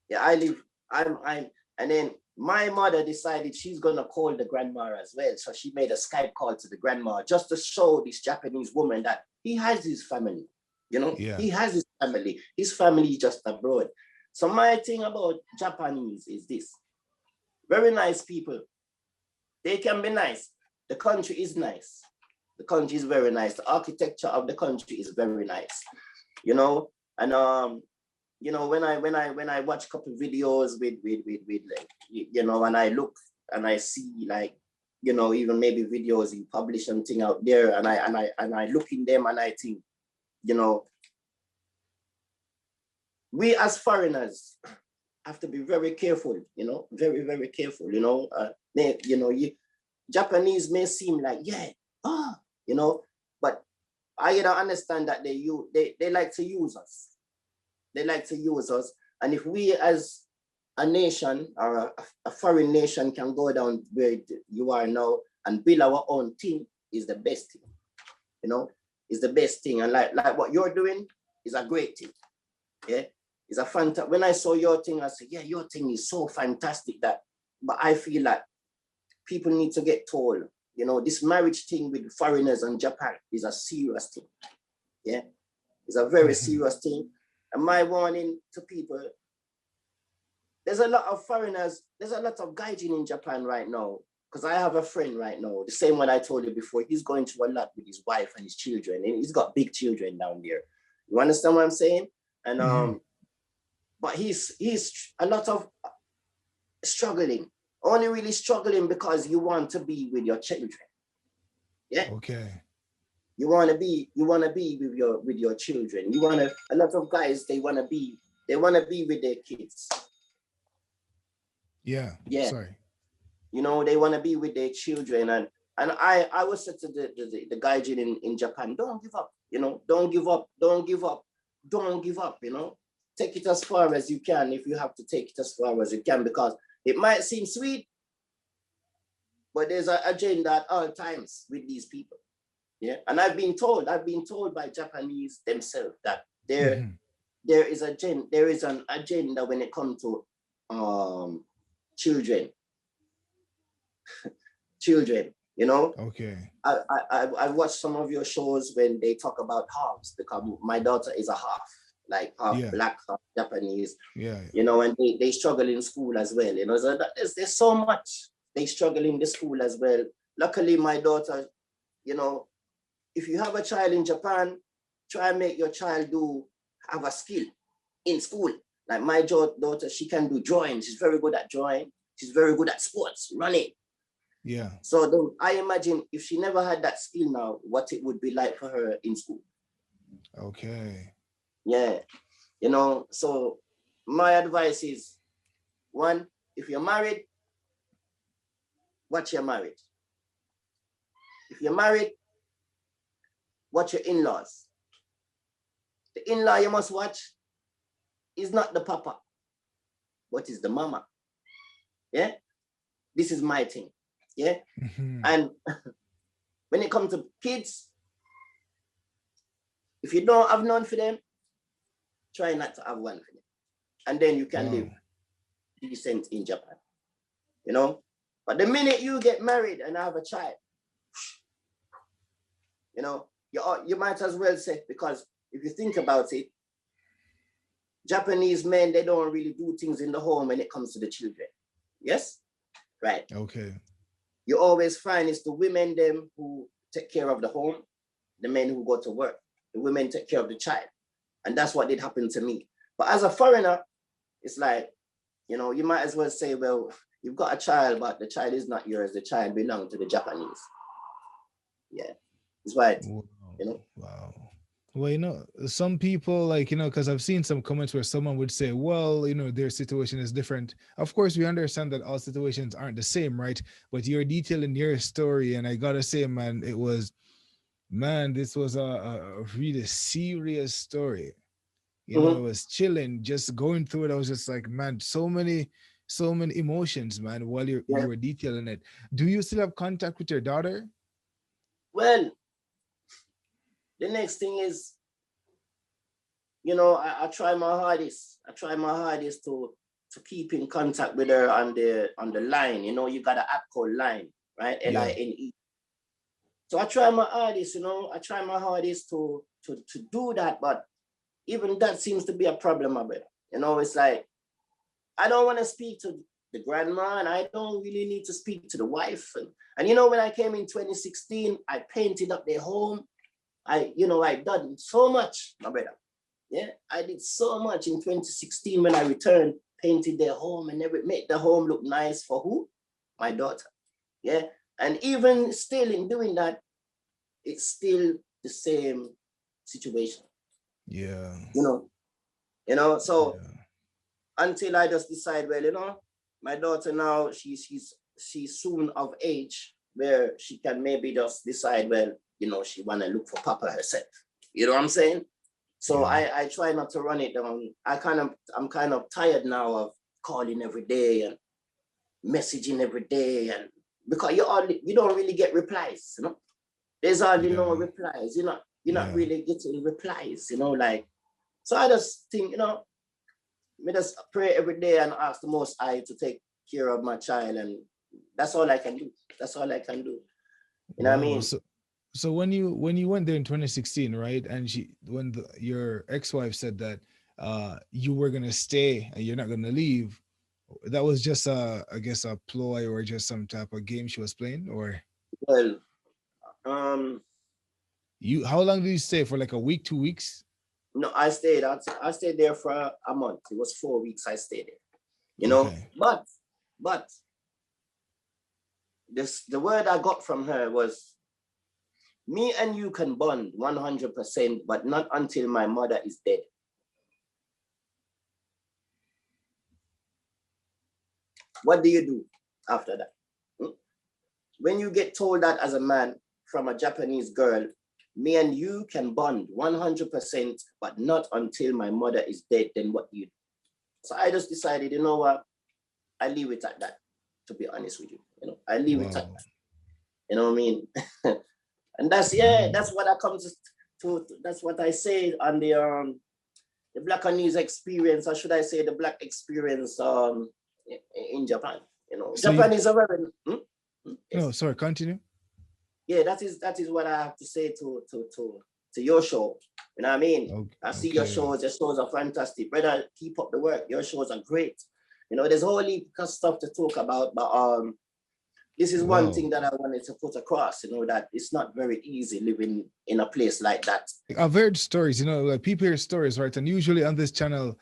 And then my mother decided she's gonna call the grandma as well. So she made a Skype call to the grandma just to show this Japanese woman that he has his family. You know, He has his family. His family is just abroad. So my thing about Japanese is this. Very nice people. They can be nice. The country is nice. The country is very nice. The architecture of the country is very nice. You know, and you know, when I watch a couple of videos with like, you know, and I look and I see like, you know, even maybe videos you publish something out there, and I look in them and I think, you know, we as foreigners have to be very careful, you know, very, very careful, you know. Japanese may seem like, you know, but I don't understand that they like to use us. They like to use us. And if we as a nation or a foreign nation can go down where you are now and build our own thing, is the best thing, you know, is the best thing. And like what you're doing is a great thing. Yeah, it's a fantastic. When I saw your thing, I said, yeah, your thing is so fantastic but I feel like people need to get told, you know, this marriage thing with foreigners and Japan is a serious thing. Yeah, it's a very serious thing. And my warning to people, there's a lot of foreigners, there's a lot of gaijin in Japan right now. Because I have a friend right now, the same one I told you before, he's going through a lot with his wife and his children, and he's got big children down there. You understand what I'm saying? And but he's a lot of struggling, only really struggling because you want to be with your children. Yeah. Okay. You want to be with your children. You want to, a lot of guys, they want to be with their kids. Yeah. Yeah. Sorry. You know, they want to be with their children. And I was said to the gaijin in Japan, don't give up, you know, don't give up, you know, take it as far as you can if you have to take it as far as you can, because it might seem sweet, but there's an agenda at all times with these people. Yeah. And I've been told by Japanese themselves that there is an agenda when it comes to children. Children, you know. Okay. I watched some of your shows when they talk about halves, because my daughter is a half, like half black, half Japanese. Yeah. You know, and they struggle in school as well. You know, so there's so much they struggle in the school as well. Luckily, my daughter, you know, if you have a child in Japan, try and make your child have a skill in school. Like my daughter, she can do drawing. She's very good at drawing. She's very good at sports, running. Yeah. So then I imagine if she never had that skill now, what it would be like for her in school. Okay. Yeah. You know, so my advice is, one, if you're married, watch your marriage. If you're married, watch your in-laws. The in-law you must watch is not the papa, but is the mama. Yeah. This is my thing. Yeah. And when it comes to kids, if you don't have none for them, try not to have one for them. And then you can live decent in Japan. You know? But the minute you get married and have a child, you know, you might as well say, because if you think about it, Japanese men, they don't really do things in the home when it comes to the children. Yes? Right. Okay. You always find it's the women them who take care of the home, the men who go to work. The women take care of the child. And that's what did happen to me. But as a foreigner, it's like, you know, you might as well say, well, you've got a child, but the child is not yours. The child belongs to the Japanese. Yeah. It's right. Wow. You know? Wow. Well, you know, some people, like, you know, because I've seen some comments where someone would say, well, you know, their situation is different. Of course, we understand that all situations aren't the same, right? But you're detailing your story. And I got to say, man, this was a really serious story. You know, it was chilling, just going through it. I was just like, man, so many emotions, man, while you were detailing it. Do you still have contact with your daughter? Well, the next thing is, you know, I try my hardest. I try my hardest to keep in contact with her on the line. You know, you got an app called Line, right? LINE. So I try my hardest, you know, to do that, but even that seems to be a problem of it. You know, it's like, I don't want to speak to the grandma, and I don't really need to speak to the wife. And you know, when I came in 2016, I painted up their home. I done so much, my brother. Yeah, I did so much in 2016 when I returned, painted their home and made the home look nice for who? My daughter. Yeah, and even still in doing that, it's still the same situation. Yeah. You know, so until I just decide, well, you know, my daughter now, she's soon of age where she can maybe just decide, well, you know, she want to look for papa herself. You know what I'm saying? So I try not to run it down. I'm kind of tired now of calling every day and messaging every day, and because you don't really get replies, you know. There's hardly no replies. You're not really getting replies, you know, like. So I just think, you know, I just pray every day and ask the Most High to take care of my child and that's all I can do. That's all I can do. You know what I Wow. mean? So when you went there in 2016, right? And your ex-wife said that you were gonna stay and you're not gonna leave, that was just I guess a ploy or just some type of game she was playing, or Well, um, you how long did you stay for, like a week, 2 weeks? no, I stayed there for a month. It was 4 weeks I stayed there. You know, Okay. but the word I got from her was, me and you can bond 100%, but not until my mother is dead. What do you do after that? When you get told that as a man from a Japanese girl, me and you can bond 100%, but not until my mother is dead, then what do you do? So I just decided, you know what? I leave it at that, to be honest with you. You know, I leave it at Wow. that. You know what I mean? And that's Mm. that's what I come to that's what I say on the Black and News experience, or should I say the Black experience in Japan. You know, So you Japan is a very no, yes. sorry, continue. Yeah, that is what I have to say to your show. You know what I mean? Okay, I see okay. your shows are fantastic. Brother, keep up the work. Your shows are great. You know, there's a whole heap of stuff to talk about, but this is one Wow. thing that I wanted to put across, you know, that it's not very easy living in a place like that. I've heard stories, like people hear stories, right? And usually on this channel,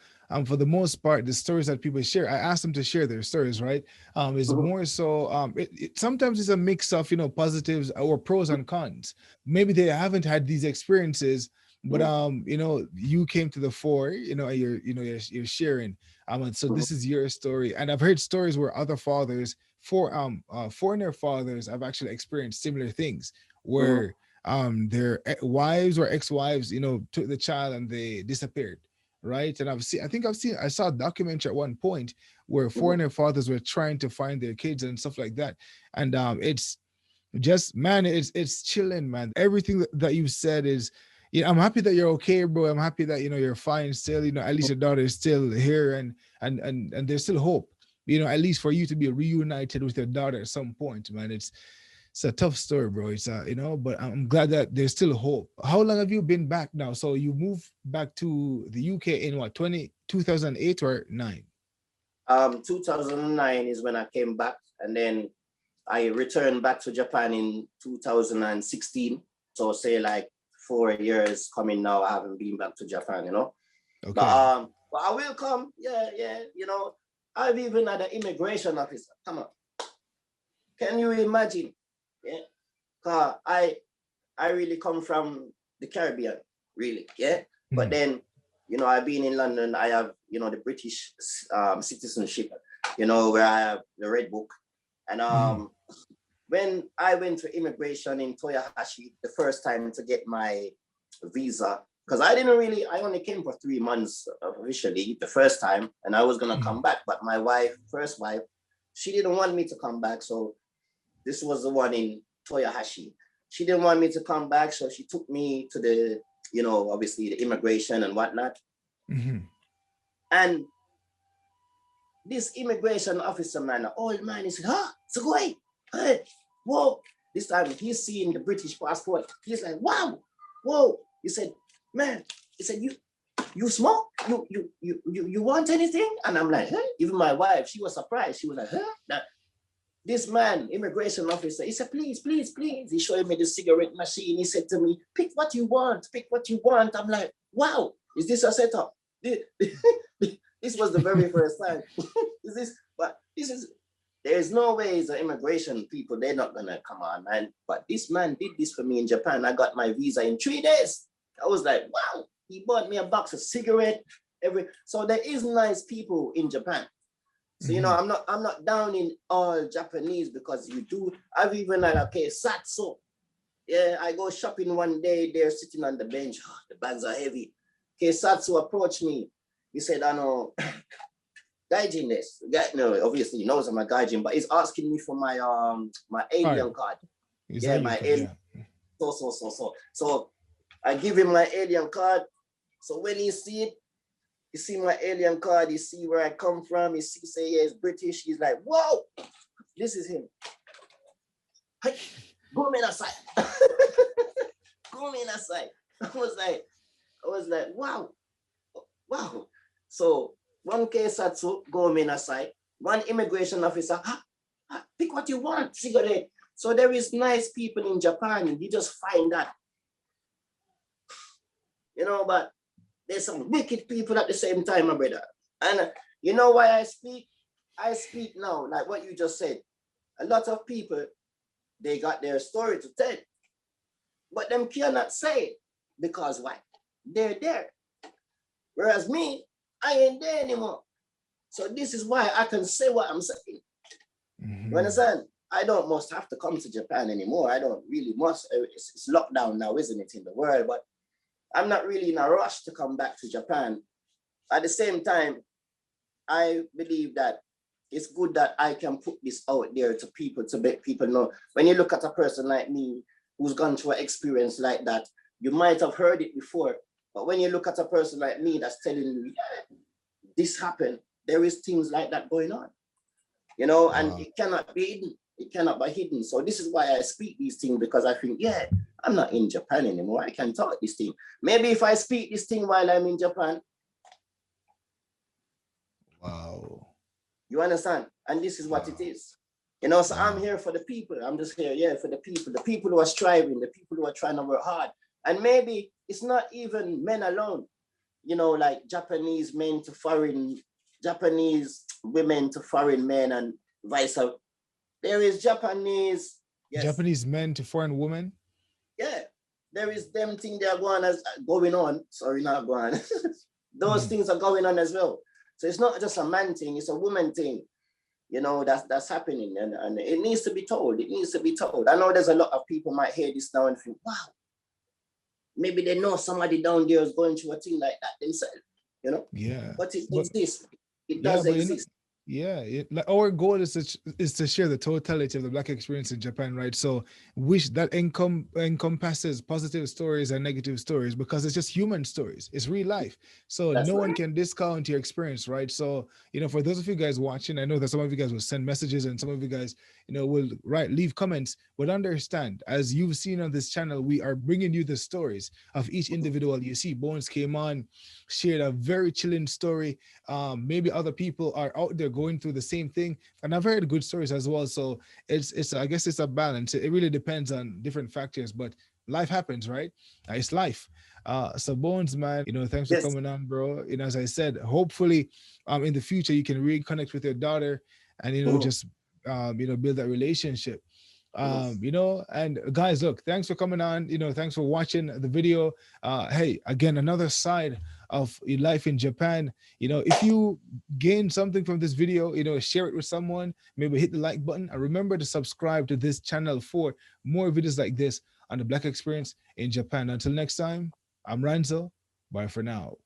for the most part, the stories that people share, I ask them to share their stories, right? Is Mhm, more so, sometimes it's a mix of, positives or pros and cons. Maybe they haven't had these experiences, but mhm, you came to the fore, and you're sharing. And so mhm, this is your story, and I've heard stories where other fathers, foreigner fathers, have actually experienced similar things mhm, where their wives or ex-wives took the child and they disappeared, right? And I saw a documentary at one point where mhm. foreigner fathers were trying to find their kids and stuff like that. And it's just, man, it's chilling, man. Everything that you said is, I'm happy that you're okay, bro. I'm happy that you're fine still. At least your daughter is still here, and there's still hope, at least for you to be reunited with your daughter at some point, man. It's a tough story, bro. It's but I'm glad that there's still hope. How long have you been back now? So you moved back to the UK in what, 2008 or 9? 2009 is when I came back, and then I returned back to Japan in 2016. So say like 4 years coming now, I haven't been back to Japan, you know. Okay. But I will come. Yeah, yeah. You know, I've even had an immigration officer. Come on. Can you imagine? Yeah. 'Cause I really come from the Caribbean, really. Yeah. But Mhm. then, I've been in London. I have, the British citizenship, where I have the Red Book. And Mhm. when I went to immigration in Toyohashi the first time to get my visa, because I only came for 3 months officially the first time, and I was gonna come Mhm. back, but my first wife, she didn't want me to come back. So this was the one in Toyohashi. She didn't want me to come back, so she took me to the, obviously the immigration and whatnot. Mhm. And this immigration officer, man, an old man, he said, so go ahead. Hey, whoa. This time he's seeing the British passport. He's like, wow, whoa. He said, man, he said, you smoke? You want anything? And I'm like, huh? Even my wife, she was surprised. She was like, huh? That this man, immigration officer, he said, please, please, please. He showed me the cigarette machine. He said to me, pick what you want, pick what you want. I'm like, wow, is this a setup? This was the very first time. There's no way the immigration people, they're not gonna come on, man. But this man did this for me in Japan. I got my visa in 3 days. I was like, wow, he bought me a box of cigarette. So there is nice people in Japan. So Mhm. I'm not down in all Japanese, because you do. I've even had Satsu. Yeah, I go shopping one day, they're sitting on the bench. Oh, the bags are heavy. Satsu approached me. He said, I know, gaijin this. Guy, no, obviously he knows I'm a gaijin, but he's asking me for my Card. alien card. Is Yeah, that your my card? alien. Yeah. So I give him my alien card. So when he see it, he see my alien card, he see where I come from, he see say yeah, it's British. He's like, whoa, This is him. Hey, go me aside. Go me aside. I was like, wow. Wow. So one case had to go me aside. One immigration officer, pick what you want, cigarette. So there is nice people in Japan. You just find that. You know, but there's some wicked people at the same time, my brother. And you know why I speak? I speak now, like what you just said. A lot of people, they got their story to tell, but them cannot say it because why? They're there. Whereas me, I ain't there anymore. So this is why I can say what I'm saying. You understand? I don't must have to come to Japan anymore. I don't really must. It's lockdown now, isn't it, in the world? But I'm not really in a rush to come back to Japan. At the same time, I believe that it's good that I can put this out there to people, to make people know. When you look at a person like me who's gone through an experience like that, you might have heard it before, but when you look at a person like me that's telling you, yeah, this happened, there is things like that going on, you know, and it cannot be hidden. It cannot be hidden. So this is why I speak these things, because I think, yeah, I'm not in Japan anymore. I can talk this thing. Maybe if I speak this thing while I'm in Japan. Wow. You understand? And this is what it is. You know, so I'm here for the people. I'm just here, yeah, for the people who are striving, the people who are trying to work hard. And maybe it's not even men alone, you know, like Japanese men to foreign, Japanese women to foreign men, and vice versa. There is Japanese, yes. Japanese men to foreign women? Yeah, there is them thing they are going on. Sorry, not going. Those things are going on as well. So it's not just a man thing, it's a woman thing. You know, that's happening, and it needs to be told. It needs to be told. I know there's a lot of people might hear this now and think, wow, maybe they know somebody down there is going through a thing like that themselves, you know? Yeah. But it exists. It does exist. Like our goal is to share the totality of the Black experience in Japan, right? So which that encompasses positive stories and negative stories, because it's just human stories. It's real life. So no one can discount your experience, right? So, you know, for those of you guys watching, I know that some of you guys will send messages and some of you guys, you know, will leave comments, but understand, as you've seen on this channel, we are bringing you the stories of each individual. You see, Bones came on, shared a very chilling story. Maybe other people are out there going through the same thing, and I've heard good stories as well. So it's I guess it's a balance. It really depends on different factors, but life happens, right? It's life. So Bones, man, you know, thanks for coming on, bro. You know, as I said, hopefully in the future you can reconnect with your daughter and, you know, just you know, build that relationship. You know, and guys, look, thanks for coming on, you know, thanks for watching the video. Hey, again, another side of life in Japan. You know, if you gain something from this video, you know, share it with someone, maybe hit the like button, and remember to subscribe to this channel for more videos like this on the Black experience in Japan. Until next time, I'm Ranzo. Bye for now.